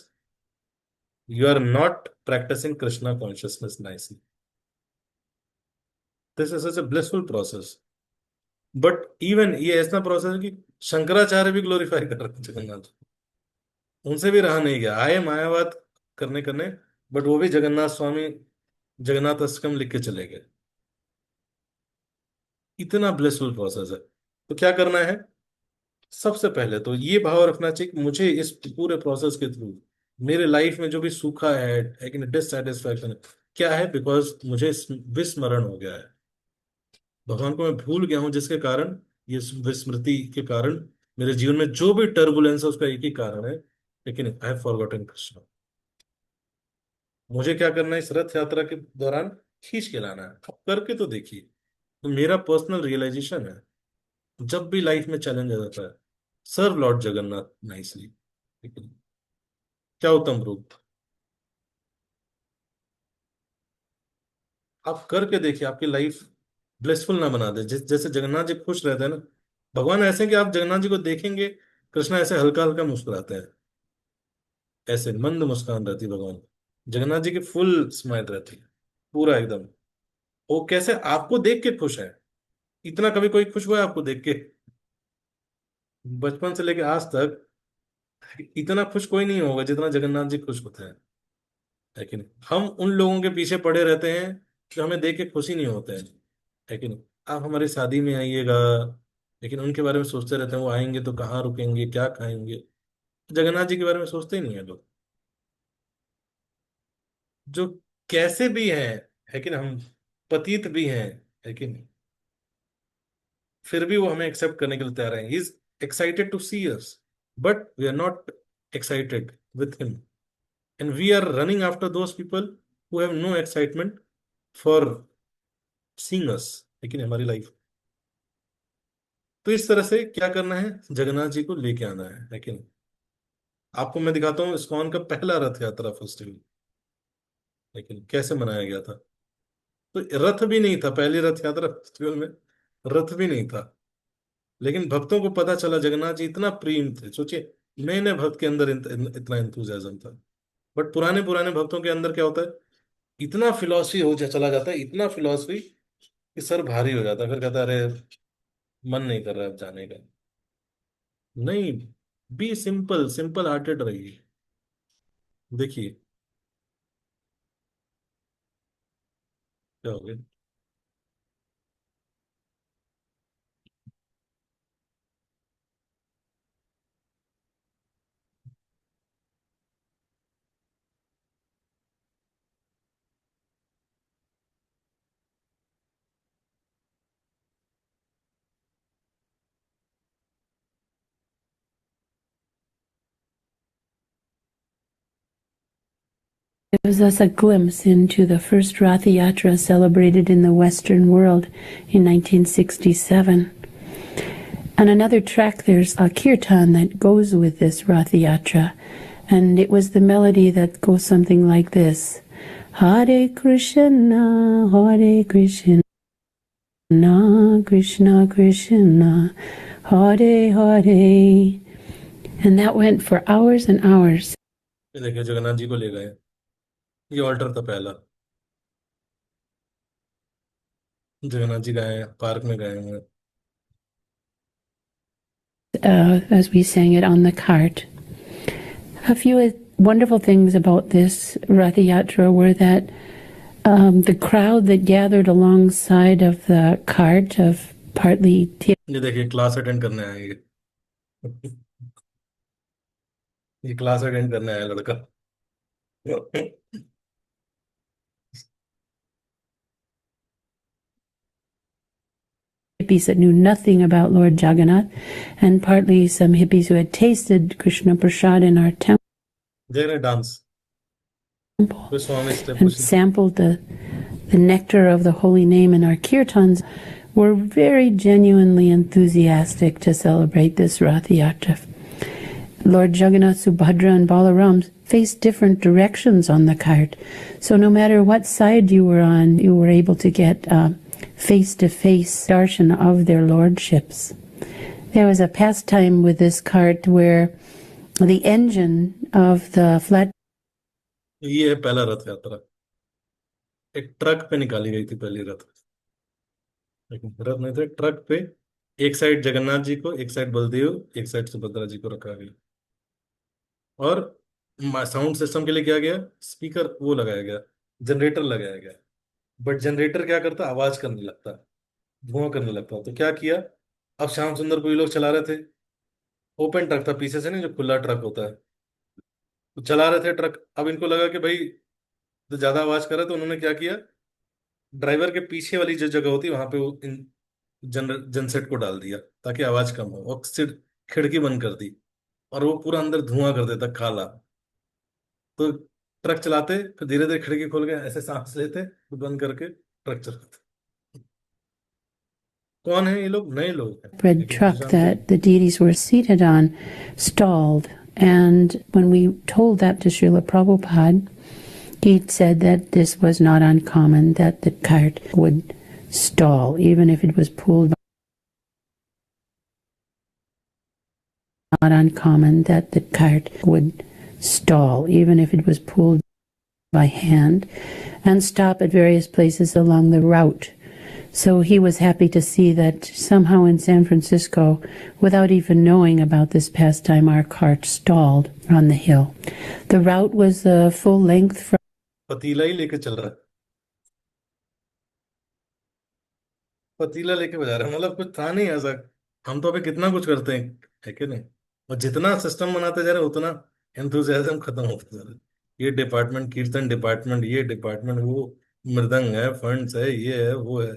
you are not practicing Krishna consciousness nicely. This is such a blissful process. But even ये ऐसा प्रोसेस है कि शंकराचार्य भी ग्लोरीफाई कर रहे हैं जगन्नाथ। उनसे भी रहा नहीं गया, आए मायावाद करने करने, बट वो भी जगन्नाथ स्वामी जगन्नाथ अष्टकम लिख के चले गए। इतना ब्लिसफुल प्रोसेस है। तो क्या करना है? सबसे पहले तो ये भाव रखना चाहिए कि मुझे इस पूरे प्रोसेस के थ्रू मेरे लाइफ में जो भी सूखा है, एक डिससेटिस्फैक्शन है, क्या है? बिकॉज मुझे विस्मरण हो गया है, भगवान को मैं भूल गया हूं, जिसके कारण, ये विस्मृति के कारण मेरे जीवन में जो भी टर्बुलेंस है उसका एक ही कारण है, लेकिन आई हैव फॉरगॉटन कृष्ण। मुझे क्या करना है इस रथ यात्रा के दौरान? खींच के लाना है। अब करके तो देखिए। तो मेरा पर्सनल रियलाइजेशन है, जब भी लाइफ में चैलेंज आ जाता है, सर्व लॉर्ड जगन्नाथ नाइसली। क्या उत्तम रूप! आप करके देखिए, आपकी लाइफ ब्लिसफुल ना बना दे। जैसे जगन्नाथ जी खुश रहते हैं ना, भगवान ऐसे हैं कि आप जगन्नाथ जी को देखेंगे, कृष्णा ऐसे हल्का हल्का मुस्कुराते हैं, ऐसे मंद मुस्कान रहती है भगवान। जगन्नाथ जी की फुल स्माइल रहती है, पूरा एकदम। वो कैसे आपको देख के खुश है? इतना कभी कोई खुश हुआ है आपको देख के? बचपन से लेके आज तक इतना खुश कोई नहीं होगा जितना जगन्नाथ जी खुश होते हैं। लेकिन हम उन लोगों के पीछे पड़े रहते हैं जो हमें देख के खुशी नहीं होते हैं। लेकिन आप हमारी शादी में आइएगा, लेकिन उनके बारे में सोचते रहते हैं, वो आएंगे तो कहाँ रुकेंगे, क्या खाएंगे। जगन्नाथ जी के बारे में सोचते ही नहीं है लोग, जो कैसे भी हैं, है कि ना, हम पतित भी हैं, है कि नहीं, फिर भी वो हमें एक्सेप्ट करने के लिए तैयार है। He is excited to see us, but we are not excited with him, and we are running after those people who have no excitement for seeing us, लेकिन हमारी लाइफ। तो इस तरह से क्या करना है? जगन्नाथ जी को लेके आना है, लेकिन आपको मैं दिखाता हूँ इस्कॉन का पहला रथ यात्रा फेस्टिवल, लेकिन कैसे मनाया गया था। तो रथ भी नहीं था पहली रथ यात्रा फेस्टिवल में, रथ भी नहीं था। लेकिन भक्तों को पता चला, जगन्नाथ जी इतना प्रेम थे, सोचिए, नए नए भक्त के अंदर इतना इंथुजियाज्म था। बट पुराने पुराने भक्तों के अंदर क्या होता है, इतना फिलॉसफी हो चला जाता है, इतना फिलॉसफी कि सर भारी हो जाता है, फिर कहता है अरे मन नहीं कर रहा है अब जाने का। नहीं, बी सिंपल, सिंपल हार्टेड रहिए। देखिए क्या हो गया। Gives us a glimpse into the first Ratha Yatra celebrated in the Western world in 1967. On another track, there's a kirtan that goes with this Ratha Yatra, and it was the melody that goes something like this: Hare Krishna, Hare Krishna, Krishna Krishna, Hare Hare. And that went for hours and hours. ये देखिए जगन्नाथ जी को ले गए, ये ऑल्टर था पहला। जगन्नाथ जी गए हैं, पार्क में गए हैं। As we sang it on the cart. A few wonderful things about this Ratha Yatra were that the crowd that gathered alongside of the cart of partly ये देखिए क्लास अटेंड करने आएंगे। ये क्लास अटेंड करने आया लड़का। hippies that knew nothing about Lord Jagannath, and partly some hippies who had tasted Krishna Prasad in our temple. देख रहे डांस। कोई स्वामी स्टेप and कुछ नहीं। sampled the nectar of the holy name, and our kirtans were very genuinely enthusiastic to celebrate this Rath Yatra. Lord Jagannath, Subhadra, and Balaram faced different directions on the cart, so no matter what side you were on, you were able to get face-to-face darshan of their lordships. There was a pastime with this cart where the engine of the flat ये है पहला रथ यात्रा, एक ट्रक पे निकाली गई थी पहली रथ। लेकिन रथ नहीं थे, ट्रक पे एक साइड जगन्नाथ जी को, एक साइड बलदेव, एक साइड सुभद्रा जी को रखा गया। और साउंड सिस्टम के लिए क्या गया, स्पीकर वो लगाया गया, जनरेटर लगाया गया। बट जनरेटर क्या करता, आवाज करने लगता, धुआं करने लगता। तो क्या किया, अब श्याम सुंदर को ये लोग चला रहे थे, ओपन ट्रक था पीछे से, नहीं जो खुला ट्रक होता है, तो चला रहे थे ट्रक। अब इनको लगा कि भाई तो ज्यादा आवाज कर रहा है, तो उन्होंने क्या किया, ड्राइवर के पीछे वाली जो जगह होती है वहां पे वो इन जनसेट को डाल दिया ताकि आवाज कम हो, और खिड़की बंद कर दी, और वो पूरा अंदर धुआं कर देता काला। तो ट्रक चलाते, फिर धीरे धीरे खिड़की खोल के ऐसे सांस लेते, फिर बंद करके ट्रक चलाते। कौन है ये लोग, नए लोग हैं, red लेकिन truck जानते हैं। that the deities were seated on stalled. And when we told that to Srila Prabhupada, he said that this was not uncommon, that the cart would stall, even if it was pulled by, not uncommon, that the cart would stall, even if it was pulled by hand, and stop at various places along the route. So he was happy to see that somehow in San Francisco, without even knowing about this pastime, our cart stalled on the hill. The route was full length from पतीला ही लेके चल रहा है, पतीला लेके बजा रहे हैं, मतलब कुछ था नहीं ऐसा। हम तो अभी कितना कुछ करते हैं, है कि नहीं। और जितना सिस्टम बनाते जा रहे हैं उतना एंथुजियाज्म खत्म होता जा रहा है। ये डिपार्टमेंट, कीर्तन डिपार्टमेंट, ये डिपार्टमेंट, वो मृदंग है, फंड्स है, ये है, वो है,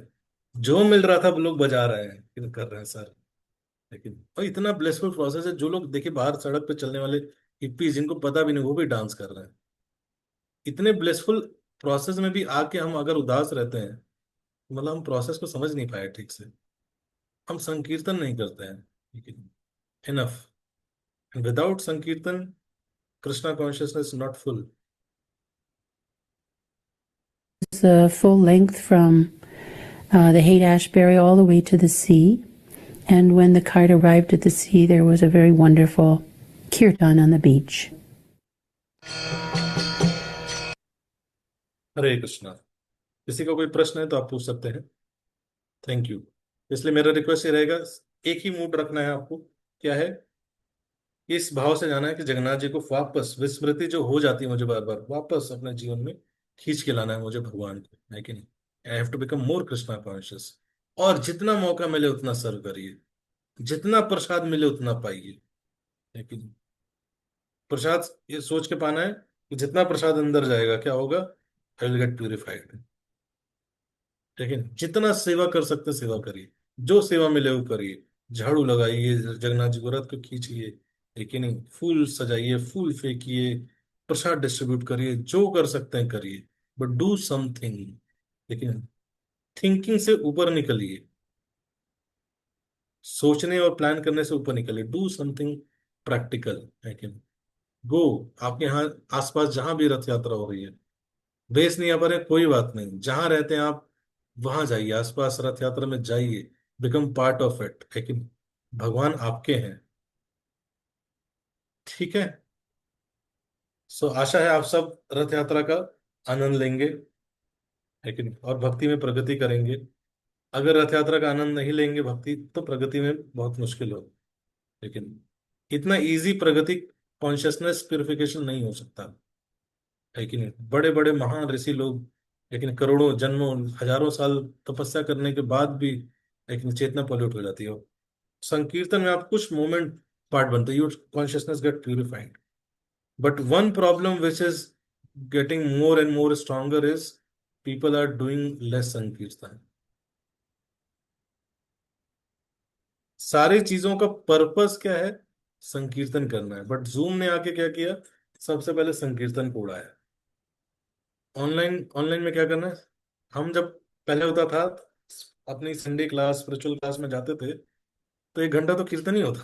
जो मिल रहा था वो लोग बजा रहे हैं, फिर कर रहे हैं सर। लेकिन और इतना ब्लेसफुल प्रोसेस है, जो लोग देखिए बाहर सड़क पे चलने वाले हिप्पी जिनको पता भी नहीं, वो भी डांस कर रहे हैं। इतने ब्लेसफुल प्रोसेस में भी आके हम अगर उदास रहते हैं, मतलब हम प्रोसेस को समझ नहीं पाए ठीक से, हम संकीर्तन नहीं करते हैं, ठीक है, इनफ। विदाउट संकीर्तन Krishna consciousness not full. full length from the Haight Ashbury all the way to the sea. And when the cart arrived at the sea, there was a very wonderful kirtan on the beach. हरे कृष्णा। किसी का कोई प्रश्न है तो आप पूछ सकते हैं। Thank you. इसलिए मेरा रिक्वेस्ट ये रहेगा, एक ही मूड रखना है आपको। क्या है, इस भाव से जाना है कि जगन्नाथ जी को वापस, विस्मृति जो हो जाती है मुझे बार बार, वापस अपने जीवन में खींच के लाना है मुझे भगवान को, है कि नहीं। I have to become more Krishna conscious. और जितना मौका मिले उतना सर्व करिए, जितना प्रसाद मिले उतना पाइए, है कि नहीं। प्रसाद ये सोच के पाना है कि जितना प्रसाद अंदर जाएगा क्या होगा, आई विल गेट प्यूरिफाइड। लेकिन जितना सेवा कर सकते सेवा करिए, जो सेवा मिले वो करिए। झाड़ू लगाइए, जगन्नाथ जी को रथ को खींचिए, लेकिन फूल सजाइए, फूल फेंकिए, प्रसाद डिस्ट्रीब्यूट करिए, जो कर सकते हैं करिए, बट डू समथिंग। लेकिन थिंकिंग से ऊपर निकलिए, सोचने और प्लान करने से ऊपर निकलिए, डू समथिंग प्रैक्टिकल, है कि नहीं। गो, आपके यहाँ आसपास जहां भी रथ यात्रा हो रही है, बेस नहीं आ पा रहे कोई बात नहीं, जहां रहते हैं आप वहां जाइए, आसपास रथ यात्रा में जाइए, बिकम पार्ट ऑफ इट, लेकिन भगवान आपके हैं, ठीक है। सो आशा है आप सब रथ यात्रा का आनंद लेंगे, लेकिन और भक्ति में प्रगति करेंगे। अगर रथ यात्रा का आनंद नहीं लेंगे भक्ति, तो प्रगति में बहुत मुश्किल हो। लेकिन इतना इजी प्रगति, कॉन्शियसनेस प्यूरिफिकेशन नहीं हो सकता, लेकिन बड़े बड़े महान ऋषि लोग, लेकिन करोड़ों जन्मों, हजारों साल तपस्या करने के बाद भी लेकिन चेतना पॉल्यूट हो जाती है। संकीर्तन में आप कुछ मोमेंट पार्ट बनते, your consciousness get purified. But one problem which is getting more and more stronger is people are doing less संकीर्तन। सारी चीजों का पर्पस क्या है, संकीर्तन करना है, बट जूम ने आके क्या किया, सबसे पहले संकीर्तन को उड़ाया। ऑनलाइन ऑनलाइन में क्या करना है, हम जब पहले होता था अपनी संडे क्लास स्पिरिचुअल क्लास में जाते थे, तो 1 घंटा तो कीर्तन ही होता,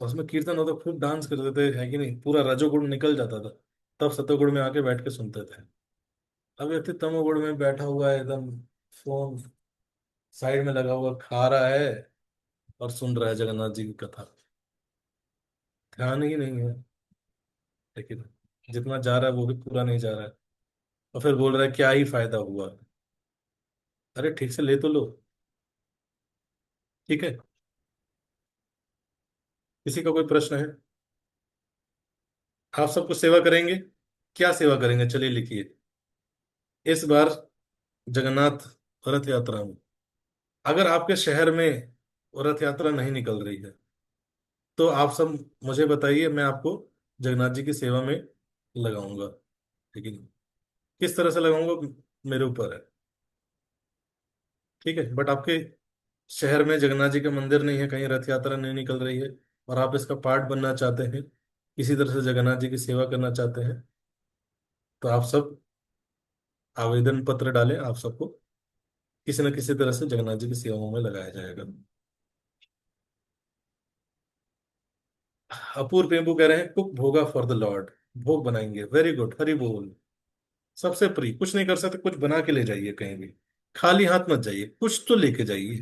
और उसमें कीर्तन होता, खूब डांस करते थे, है कि नहीं, पूरा रजोगुण निकल जाता था। तब सतोगुण में आके बैठ के सुनते थे। अब व्यक्ति तमोगुण में बैठा हुआ है एकदम, फोन साइड में लगा हुआ खा रहा है और सुन रहा है जगन्नाथ जी की कथा। ध्यान ही नहीं है, लेकिन जितना जा रहा है वो भी पूरा नहीं जा रहा है, और फिर बोल रहा है क्या ही फायदा हुआ। अरे ठीक से ले तो लो। ठीक है, किसी का कोई प्रश्न है? आप सबको सेवा करेंगे? क्या सेवा करेंगे, चलिए लिखिए। इस बार जगन्नाथ रथ यात्रा में, अगर आपके शहर में रथ यात्रा नहीं निकल रही है, तो आप सब मुझे बताइए, मैं आपको जगन्नाथ जी की सेवा में लगाऊंगा। ठीक है, किस तरह से लगाऊंगा मेरे ऊपर है। ठीक है, बट आपके शहर में जगन्नाथ जी का मंदिर नहीं है, कहीं रथ यात्रा नहीं निकल रही है, और आप इसका पार्ट बनना चाहते हैं, किसी तरह से जगन्नाथ जी की सेवा करना चाहते हैं, तो आप सब आवेदन पत्र डालें। आप सबको किसी न किसी तरह से जगन्नाथ जी की सेवाओं में लगाया जाएगा। अपूर्व पेम्बू कह रहे हैं कुक भोगा फॉर द लॉर्ड, भोग बनाएंगे, वेरी गुड, हरि बोल। सबसे प्रिय, कुछ नहीं कर सकते, कुछ बना के ले जाइए, कहीं भी खाली हाथ मत जाइए, कुछ तो लेके जाइए।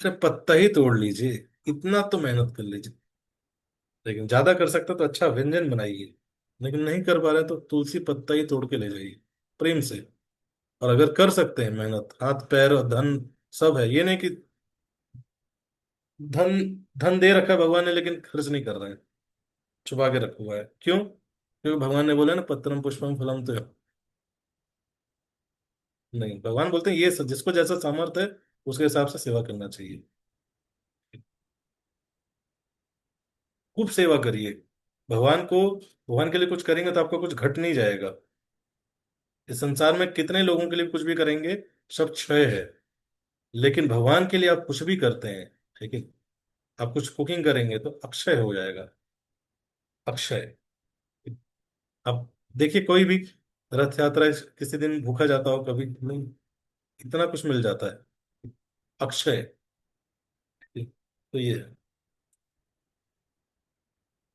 अरे पत्ता ही तोड़ लीजिए, इतना तो मेहनत कर लीजिए। लेकिन ज्यादा कर सकते तो अच्छा व्यंजन बनाइए, लेकिन नहीं कर पा रहे तो तुलसी पत्ता ही तोड़ के ले जाइए, प्रेम से। और अगर कर सकते हैं, मेहनत हाथ पैर और धन सब है, ये नहीं कि धन धन दे रखा है भगवान ने लेकिन खर्च नहीं कर रहे हैं, छुपा के रखा हुआ है। क्यों? क्योंकि भगवान ने बोला ना, पत्रम पुष्पम फलम तो नहीं, भगवान बोलते हैं ये जिसको जैसा सामर्थ्य है उसके हिसाब से सेवा करना चाहिए। खूब सेवा करिए भगवान को। भगवान के लिए कुछ करेंगे तो आपका कुछ घट नहीं जाएगा। इस संसार में कितने लोगों के लिए कुछ भी करेंगे, सब क्षय है। लेकिन भगवान के लिए आप कुछ भी करते हैं, ठीक है, आप कुछ कुकिंग करेंगे तो अक्षय हो जाएगा, अक्षय। अब देखिए, कोई भी रथ यात्रा किसी दिन भूखा जाता हो, कभी नहीं, इतना कुछ मिल जाता है, अक्षय। ठीक, तो ये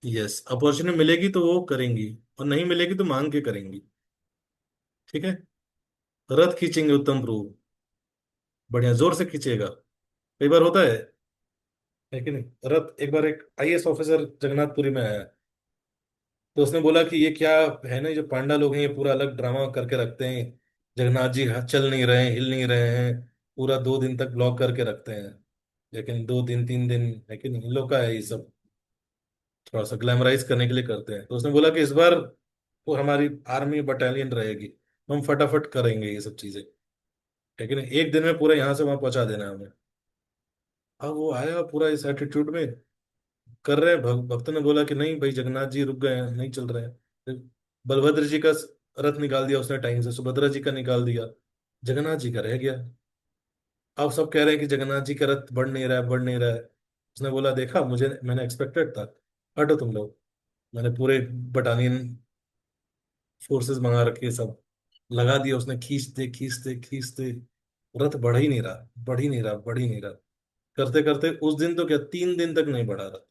यस, अपॉर्चुनिटी मिलेगी तो वो करेंगी, और नहीं मिलेगी तो मांग के करेंगी। ठीक है, रथ खींचेंगे उत्तम प्रभु, बढ़िया जोर से खींचेगा। कई बार होता है कि नहीं, रथ एक बार एक आईएएस ऑफिसर जगन्नाथपुरी में आया, तो उसने बोला कि ये क्या है ना, जो पांडा लोग हैं ये पूरा अलग ड्रामा करके रखते हैं, जगन्नाथ जी चल नहीं रहे हैं, हिल नहीं रहे हैं, पूरा 2 दिन तक ब्लॉक करके रखते हैं। लेकिन 2 दिन 3 दिन, है कि नहीं, इन लोग का है ये सब, थोड़ा सा ग्लैमराइज करने के लिए करते हैं। तो उसने बोला कि इस बार वो हमारी आर्मी बटालियन रहेगी, हम फटाफट करेंगे ये सब चीजें, है कि नहीं, एक दिन में पूरा यहाँ से वहां पहुंचा देना है हमें। अब वो आया पूरा इस एटीट्यूड में कर रहे हैं, भक्त ने बोला कि नहीं भाई, जगन्नाथ जी रुक गए हैं, नहीं चल रहे हैं। फिर बलभद्र जी का रथ निकाल दिया उसने टाइम से, सुभद्रा जी का निकाल दिया, जगन्नाथ जी का रह गया। अब सब कह रहे हैं कि जगन्नाथ जी का रथ बढ़ नहीं रहा है, बढ़ नहीं रहा है। उसने बोला देखा, मुझे मैंने एक्सपेक्टेड था, हटो तुम लोग। मैंने पूरे बटालियन फोर्सेस मंगा रखे, सब लगा दिया उसने, खींचते खींचते खींचते रथ बढ़ ही नहीं रहा, बढ़ ही नहीं रहा, बढ़ ही नहीं रहा। करते करते उस दिन तो क्या, 3 दिन तक नहीं बढ़ा रहा।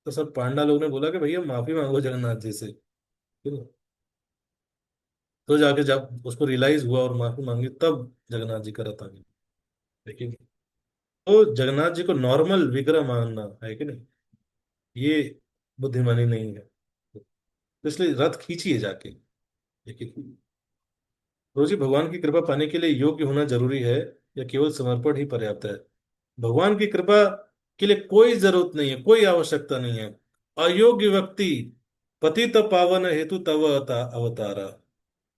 तो सब पांडा लोग ने बोला कि भैया माफी मांगो जगन्नाथ जी से। ठीक है? तो जाके जब उसको रियलाइज हुआ और माफी मांगी, तब जगन्नाथ जी का रथ आ गया। लेकिन तो जगन्नाथ जी को नॉर्मल विग्रह मानना, है कि नहीं, ये बुद्धिमानी नहीं है। तो इसलिए रथ खींचिए जाके। लेकिन रोजी, भगवान की कृपा पाने के लिए योग्य होना जरूरी है या केवल समर्पण ही पर्याप्त है? भगवान की कृपा के लिए कोई जरूरत नहीं है, कोई आवश्यकता नहीं है। अयोग्य व्यक्ति पतित पावन हेतु तव अवतारा,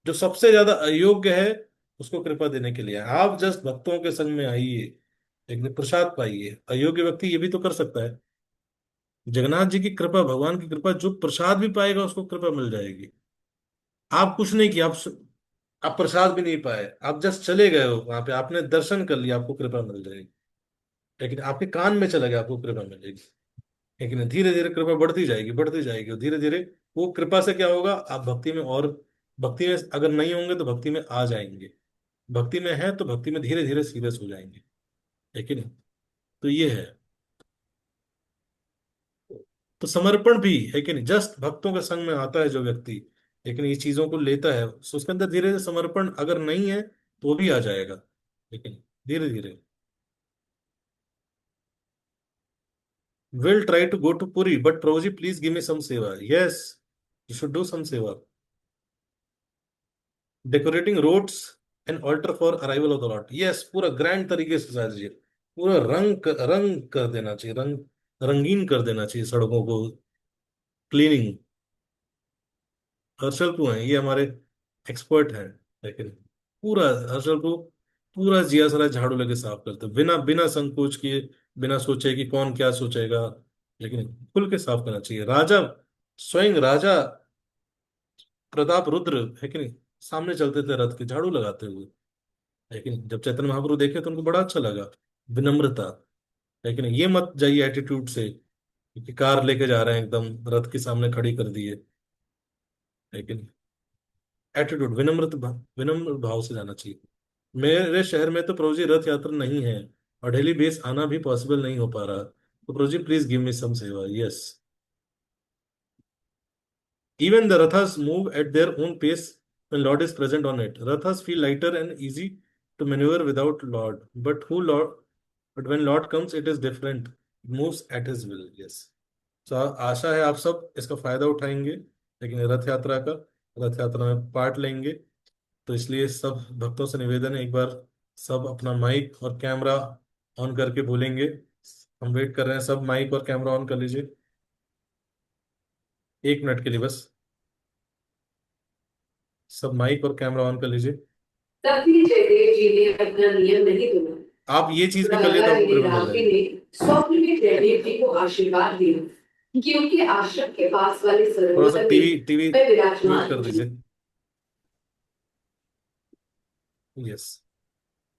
जो सबसे ज्यादा अयोग्य है उसको कृपा देने के लिए आप जस्ट भक्तों के संग में आइए, एक दिन प्रसाद पाइए। अयोग्य व्यक्ति ये भी तो कर सकता है। जगन्नाथ जी की कृपा, भगवान की कृपा, जो प्रसाद भी पाएगा उसको कृपा मिल जाएगी। आप कुछ नहीं किया, आप प्रसाद भी नहीं पाए, आप जस्ट चले गए हो वहां पे, आपने दर्शन कर लिया, आपको कृपा मिल जाएगी। लेकिन आपके कान में चला गया, आपको कृपा मिलेगी। लेकिन धीरे धीरे कृपा बढ़ती जाएगी, बढ़ती जाएगी, और धीरे धीरे वो कृपा से क्या होगा, आप भक्ति में और भक्ति में अगर नहीं होंगे तो भक्ति में आ जाएंगे, भक्ति में है तो भक्ति में धीरे धीरे सीरियस हो जाएंगे, है कि नहीं? तो ये है। तो समर्पण भी है कि नहीं, जस्ट भक्तों के संग में आता है जो व्यक्ति, लेकिन ये चीजों को लेता है, तो उसके अंदर धीरे धीरे समर्पण अगर नहीं है तो वो भी आ जाएगा, लेकिन धीरे धीरे। Will try to go to Puri but Prabhu ji please give me some seva. Yes, you should do some seva. Decorating roads and altar for arrival of the lord. Yes, पूरा ग्रैंड तरीके से सजाइए, पूरा रंग कर देना चाहिए, रंगीन कर देना चाहिए सड़कों को, क्लीनिंग। हर्षल को हैं ये हमारे एक्सपर्ट हैं, लेकिन पूरा हर्षल को पूरा जिया सारा झाड़ू लेके साफ करते हैं, बिना बिना संकोच किए, बिना सोचे कि कौन क्या सोचेगा, लेकिन खुल के साफ करना चाहिए। राजा, स्वयं राजा प्रताप रुद्र, है कि नहीं, सामने चलते थे रथ के झाड़ू लगाते हुए, लेकिन जब चैतन्य महाप्रभु देखे तो उनको बड़ा अच्छा लगा, विनम्रता। लेकिन ये मत जाइए एटीट्यूड से कि कार लेके जा रहे हैं एकदम रथ के सामने खड़ी कर दी है, लेकिन एटीट्यूड, विनम्र भाव से जाना चाहिए। मेरे शहर में तो प्रभु जी रथ यात्रा नहीं है और डेली बेस आना भी पॉसिबल नहीं हो पा रहा, तो प्रभु ji please give me some seva. Yes, even the rathas move at their own pace when Lord is present on it. Rathas feel lighter and easy to maneuver without Lord, but when Lord comes it is different, it moves at his will. Yes, so आशा है आप सब इसका फायदा उठाएंगे, लेकिन रथ यात्रा में पार्ट लेंगे। तो इसलिए सब भक्तों से निवेदन है, एक बार सब अपना माइक और कैमरा ऑन करके बोलेंगे। हम वेट कर रहे हैं, सब माइक और कैमरा ऑन कर लीजिए 1 मिनट के लिए बस, सब माइक और कैमरा ऑन कर लीजिए। तभी जयदेव जी ने अपना नियम नहीं तोड़ा। आप ये चीज भी कर लिए तो आपको कृपा मिल रात्रि जाएगी। ने स्वप्न में जयदेव जी को आशीर्वाद दिया कि उनके आश्रम के पास वाले थोड़ा सा सरोवर में टीवी टीवी मैं म्यूट विराजमान कर हूँ। दीजिए। यस,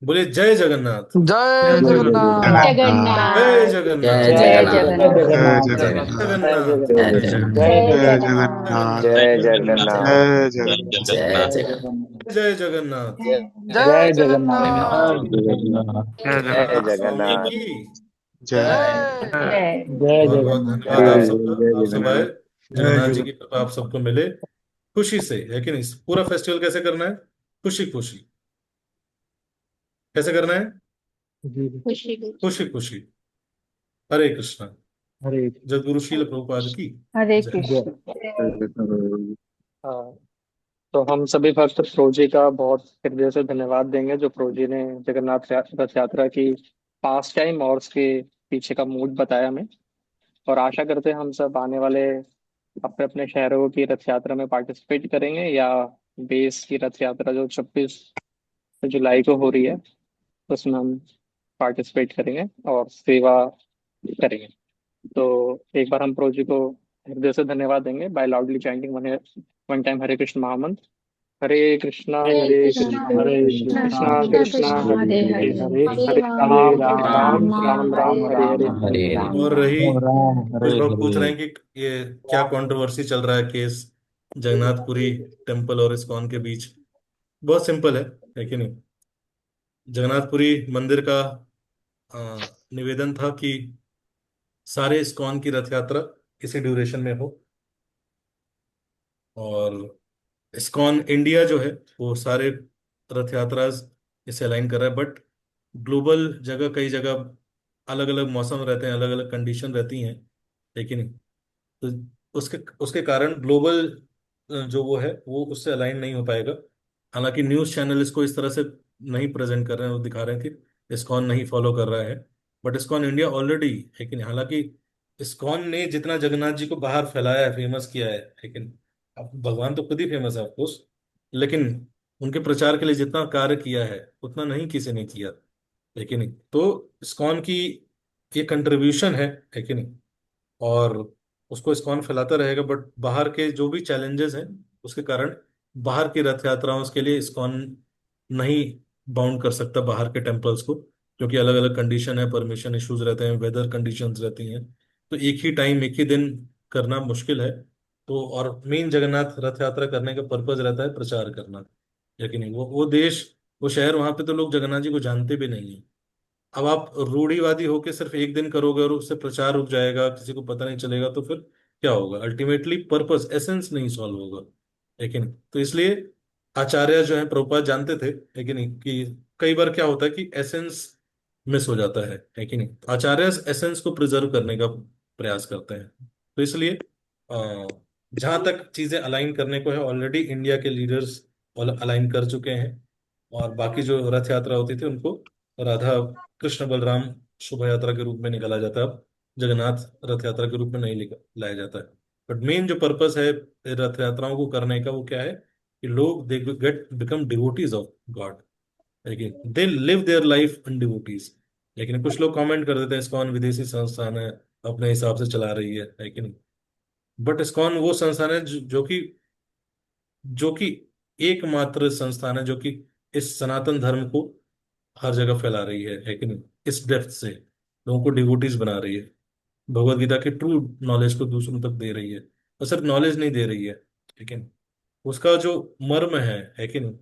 बोले जय जगन्नाथ, जय जय जगन्नाथ। जगन्नाथ। जय जय जगन्नाथ, जय जगन्नाथ। जगन्नाथ। जगन्नाथ, जय जय जगन्नाथ। जय जय जगन्नाथ। जगन्नाथ, जगन्नाथ। जय जय जगन्नाथ। जगन्नाथ। जय जगन्नाथ। जय जय जगन्नाथ। जगन्नाथ। जय जगन्नाथ जगन्नाथ। स्वामी जगन्नाथ। की जय जय जय बहुत बहुत जगन्नाथ। धन्यवाद आप सबका, जय आप सब आए। जगन्नाथ। जगन्नाथ जी की कृपा आप सबको मिले खुशी से, है कि नहीं? पूरा फेस्टिवल कैसे करना है? खुशी खुशी। कैसे करना है? जी जी। खुशी खुशी खुशी। हरे कृष्णा। हरे जगद्गुरु शील प्रभुपाद की हरे जय। कृष्ण। हाँ, तो हम सभी भक्त प्रोजी का बहुत हृदय से धन्यवाद देंगे, जो प्रोजी ने जगन्नाथ रथ यात्रा की पास टाइम और उसके पीछे का मूड बताया हमें। और आशा करते हैं हम सब आने वाले अपने अपने शहरों की रथ यात्रा में पार्टिसिपेट करेंगे, या बेस की रथ यात्रा जो 26 जुलाई को हो रही है उसमें हम पार्टिसिपेट करेंगे और सेवा करेंगे। तो एक बार हम प्रोजी को हृदय से धन्यवाद देंगे by loudly chanting one time Hare Krishna mahamantra. Hare Krishna हरे कृष्णा हरे कृष्णा कृष्णा कृष्णा कृष्णा कृष्णा हरे हरे हरे हरे हरे हरे राम हरे हरे राम राम राम राम राम राम राम हरे हरे। राम हरे हरे हरे। और राम। रही, हरे कुछ लोग पूछ हरे। रहे हैं कि ये क्या कंट्रोवर्सी चल रहा है केस जगन्नाथपुरी टेम्पल और इस्कॉन के बीच। बहुत सिंपल है कि नहीं? जगन्नाथपुरी मंदिर का निवेदन था कि सारे इस्कॉन की रथ यात्रा इसी ड्यूरेशन में हो, और इस्कॉन इंडिया जो है वो सारे रथ यात्रा इसे अलाइन कर रहा है, बट ग्लोबल जगह, कई जगह अलग अलग मौसम रहते हैं, अलग अलग कंडीशन रहती हैं, लेकिन तो उसके उसके कारण ग्लोबल जो वो है वो उससे अलाइन नहीं हो पाएगा। हालांकि न्यूज़ चैनल इसको इस तरह से नहीं प्रेजेंट कर रहे हैं, वो दिखा रहे हैं कि इस्कॉन नहीं फॉलो कर रहा है, बट इस्कॉन इंडिया ऑलरेडी, लेकिन हालांकि इस्कॉन ने जितना जगन्नाथ जी को बाहर फैलाया है, फेमस किया है, लेकिन अब भगवान तो खुद ही फेमस है ऑफकोर्स, लेकिन उनके प्रचार के लिए जितना कार्य किया है उतना नहीं किसी ने किया, लेकिन तो इस्कॉन की ये कंट्रीब्यूशन है कि नहीं? और उसको इस्कॉन फैलाता रहेगा, बट बाहर के जो भी चैलेंजेस हैं उसके कारण बाहर की रथ यात्राओं के लिए इस्कॉन नहीं बाउंड कर सकता बाहर के टेम्पल्स को, क्योंकि अलग अलग कंडीशन है, परमिशन इश्यूज रहते हैं, वेदर कंडीशंस रहती हैं, तो एक ही टाइम एक ही दिन करना मुश्किल है। तो और मेन जगन्नाथ रथ यात्रा करने का पर्पज रहता है प्रचार करना, लेकिन नहीं, वो देश, वो शहर, वहां पे तो लोग जगन्नाथ जी को जानते भी नहीं है। अब आप रूढ़िवादी होके सिर्फ एक दिन करोगे और उससे प्रचार रुक जाएगा, किसी को पता नहीं चलेगा, तो फिर क्या होगा? अल्टीमेटली पर्पस, एसेंस नहीं सॉल्व होगा, लेकिन तो इसलिए आचार्य जो है, प्रभुपाद जानते थे, लेकिन कि कई बार क्या होता है कि एसेंस मिस हो जाता है कि नहीं, आचार्य एसेंस को प्रिजर्व करने का प्रयास करते हैं। तो इसलिए जहां तक चीजें अलाइन करने को है, ऑलरेडी इंडिया के लीडर्स अलाइन कर चुके हैं, और बाकी जो रथ यात्रा होती थी उनको राधा कृष्ण बलराम शोभा यात्रा के रूप में निकाला जाता है। अब जगन्नाथ रथ यात्रा के रूप में नहीं लाया जाता है। बट मेन जो पर्पस है रथ यात्राओं को करने का, वो क्या है कि लोग they get become devotees of God, लेकिन they live their life in devotees. लेकिन कुछ लोग कमेंट कर देते हैं इस्कॉन विदेशी संस्थान है, अपने हिसाब से चला रही है कि नहीं। बट इस्कॉन वो संस्थान है जो कि एकमात्र संस्थान है जो कि इस सनातन धर्म को हर जगह फैला रही है कि नहीं, इस डेप्थ से लोगों को डिवोटीज बना रही है, भगवत गीता के ट्रू नॉलेज को दूसरों तक दे रही है। और सिर्फ नॉलेज नहीं दे रही है, लेकिन उसका जो मर्म है कि नहीं,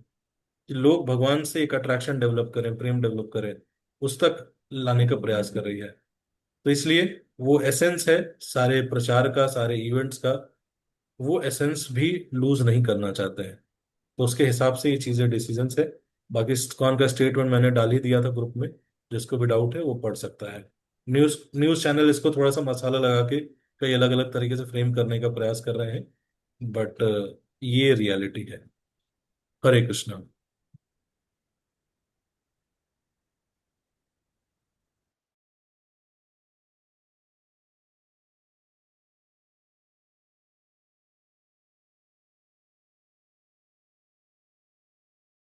कि लोग भगवान से एक अट्रैक्शन डेवलप करें, प्रेम डेवलप करें, उस तक लाने का प्रयास कर रही है। तो इसलिए वो एसेंस है सारे प्रचार का, सारे इवेंट्स का, वो एसेंस भी लूज नहीं करना चाहते हैं। तो उसके हिसाब से ये चीजें डिसीजन है। बाकी इस्कॉन का स्टेटमेंट मैंने डाल ही दिया था ग्रुप में, जिसको भी डाउट है वो पढ़ सकता है। न्यूज न्यूज चैनल इसको थोड़ा सा मसाला लगा के कई अलग अलग तरीके से फ्रेम करने का प्रयास कर रहे हैं, बट ये रियलिटी है। हरे कृष्णा।